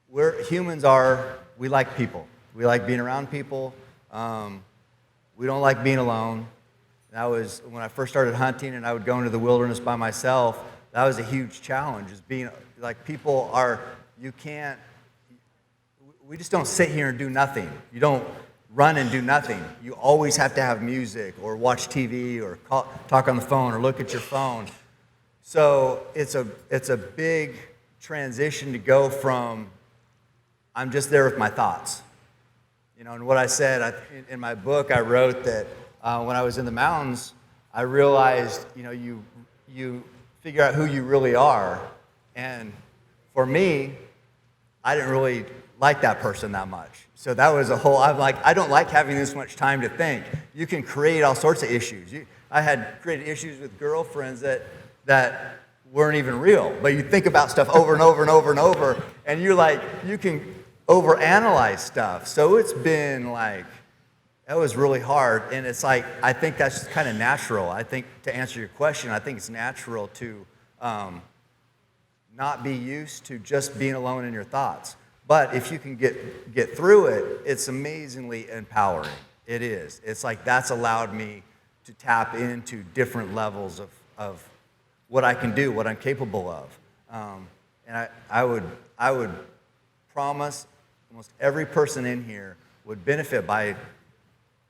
we like people. We like being around people. We don't like being alone. That was when I first started hunting and I would go into the wilderness by myself. That was a huge challenge, is being like we just don't sit here and do nothing. You don't run and do nothing. You always have to have music or watch TV or talk on the phone or look at your phone. So it's a big transition to go from I'm just there with my thoughts. And what I said in my book, I wrote that when I was in the mountains, I realized, you figure out who you really are. And for me, I didn't really like that person that much. So that was I'm like, I don't like having this much time to think. You can create all sorts of issues. I had created issues with girlfriends that weren't even real. But you think about stuff over and over and over and over, and you can overanalyze stuff. So it's been that was really hard. And it's I think that's kind of natural. I think to answer your question, I think it's natural to not be used to just being alone in your thoughts. But if you can get through it, it's amazingly empowering. It is. It's that's allowed me to tap into different levels of what I can do, what I'm capable of. And I would promise almost every person in here would benefit by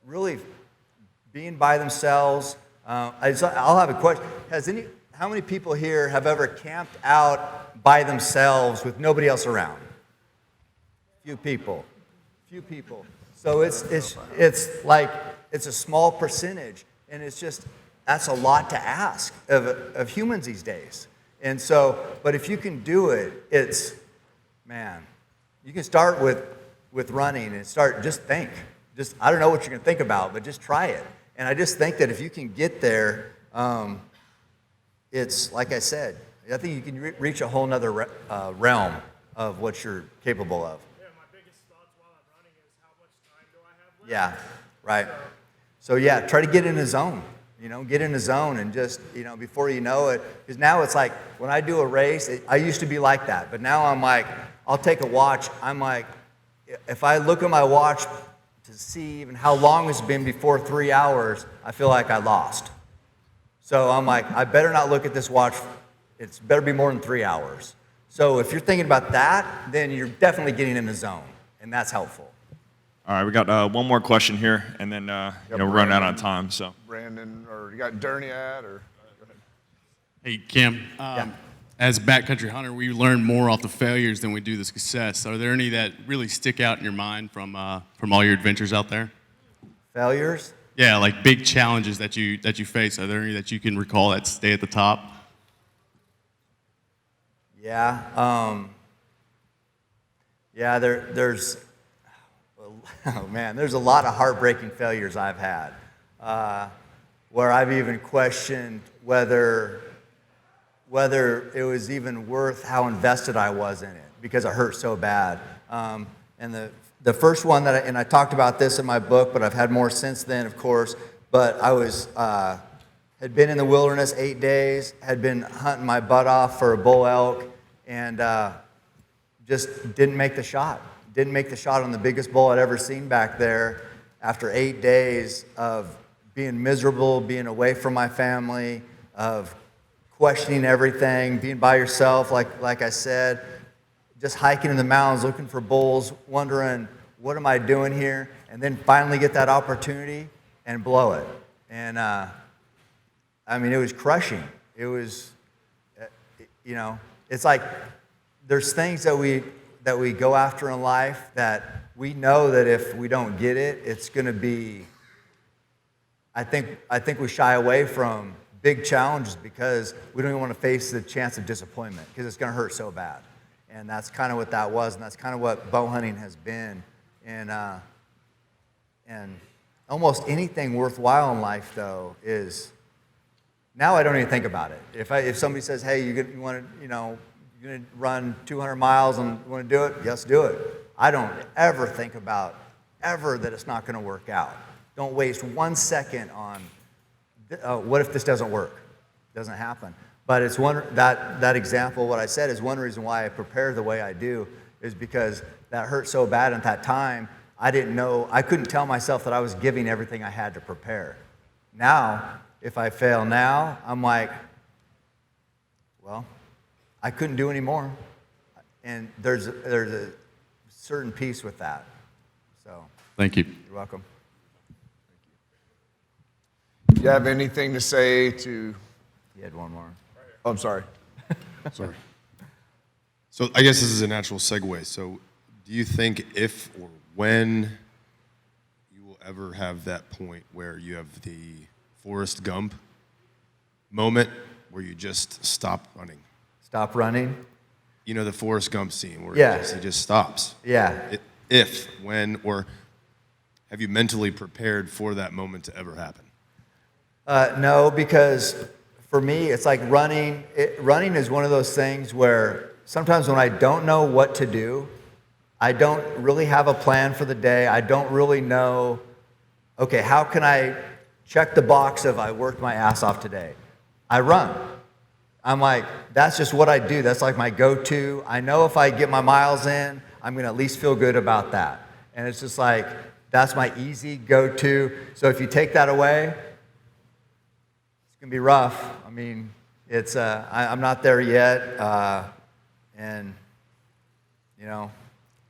really being by themselves. I'll have a question. How many people here have ever camped out by themselves with nobody else around? Few people. So it's a small percentage, and that's a lot to ask of humans these days. And so, but if you can do it, you can start with running and just think. I don't know what you're going to think about, but just try it. And I just think that if you can get there, it's like I said, I think you can reach a whole nother realm of what you're capable of. Yeah, my biggest thoughts while I'm running is how much time do I have left? Yeah, right. So yeah, try to get in a zone. Get in a zone and just, before you know it, because now it's like when I do a race, I used to be like that, but now I'm like, I'll take a watch. I'm like, if I look at my watch to see even how long it's been before 3 hours, I feel like I lost. So I'm like, I better not look at this watch. It's better be more than 3 hours. So if you're thinking about that, then you're definitely getting in the zone, and that's helpful. All right, we got one more question here, and then we're running out on time. So Brandon, or you got Derniat, or go ahead. Hey, Cam. As a backcountry hunter, we learn more off the failures than we do the success. Are there any that really stick out in your mind from all your adventures out there? Failures? Yeah, like big challenges that you face. Are there any that you can recall that stay at the top? Yeah. There's there's a lot of heartbreaking failures I've had, where I've even questioned whether it was even worth how invested I was in it because it hurt so bad. And the first one and I talked about this in my book, but I've had more since then, of course. But I had been in the wilderness 8 days, had been hunting my butt off for a bull elk, and just didn't make the shot. Didn't make the shot on the biggest bull I'd ever seen back there after 8 days of being miserable, being away from my family, of questioning everything, being by yourself, like I said, just hiking in the mountains, looking for bulls, wondering, what am I doing here? And then finally get that opportunity and blow it. And, it was crushing. It was, it's like there's things that we go after in life that we know that if we don't get it, it's going to be I think we shy away from big challenges because we don't even want to face the chance of disappointment because it's going to hurt so bad. And that's kind of what that was, and that's kind of what bow hunting has been. And almost anything worthwhile in life, though, is now I don't even think about it. If somebody says, "Hey, you want to, you're going to run 200 miles and you want to do it?" Yes, do it. I don't ever think about ever that it's not going to work out. Don't waste 1 second on what if this doesn't work? It doesn't happen. But it's that example, what I said, is one reason why I prepare the way I do, is because that hurt so bad at that time. I couldn't tell myself that I was giving everything I had to prepare. Now, if I fail now, I'm like, well, I couldn't do any more. And there's a certain peace with that. So, Thank you. you're welcome. Do you have anything to say to? You had one more. Oh, I'm sorry. Sorry. So I guess this is a natural segue. So do you think if or when you will ever have that point where you have the Forrest Gump moment where you just stop running? Stop running? You know the Forrest Gump scene where Yeah. it just stops. Yeah. If, when, or have you mentally prepared for that moment to ever happen? No, because for me, it's like running. Running is one of those things where sometimes when I don't know what to do, I don't really have a plan for the day. I don't really know, okay, how can I check the box of I worked my ass off today? I run. I'm like, that's just what I do. That's like my go-to. I know if I get my miles in, I'm going to at least feel good about that. And it's just like, that's my easy go-to. So if you take that away, it's going to be rough. I mean, it's I'm not there yet. And,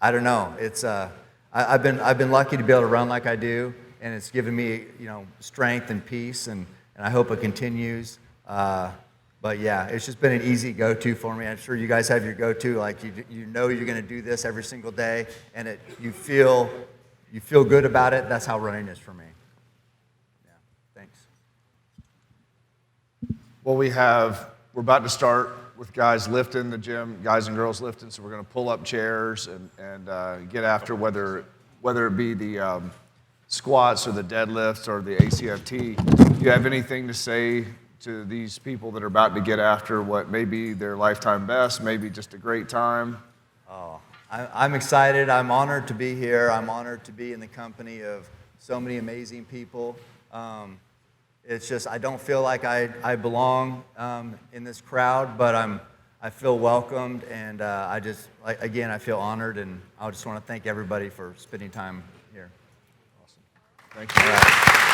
I don't know. It's I've been lucky to be able to run like I do, and it's given me, strength and peace, and I hope it continues. But yeah, it's just been an easy go-to for me. I'm sure you guys have your go-to, like you know you're going to do this every single day, and you feel good about it. That's how running is for me. Yeah, thanks. Well, we're about to start with guys lifting the gym, guys and girls lifting, so we're going to pull up chairs and get after whether it be the squats or the deadlifts or the ACFT. Do you have anything to say to these people that are about to get after what may be their lifetime best, maybe just a great time? Oh, I'm excited. I'm honored to be here. I'm honored to be in the company of so many amazing people. It's just I don't feel like I belong in this crowd, but I feel welcomed, and I feel honored, and I just want to thank everybody for spending time here. Awesome. Thank you.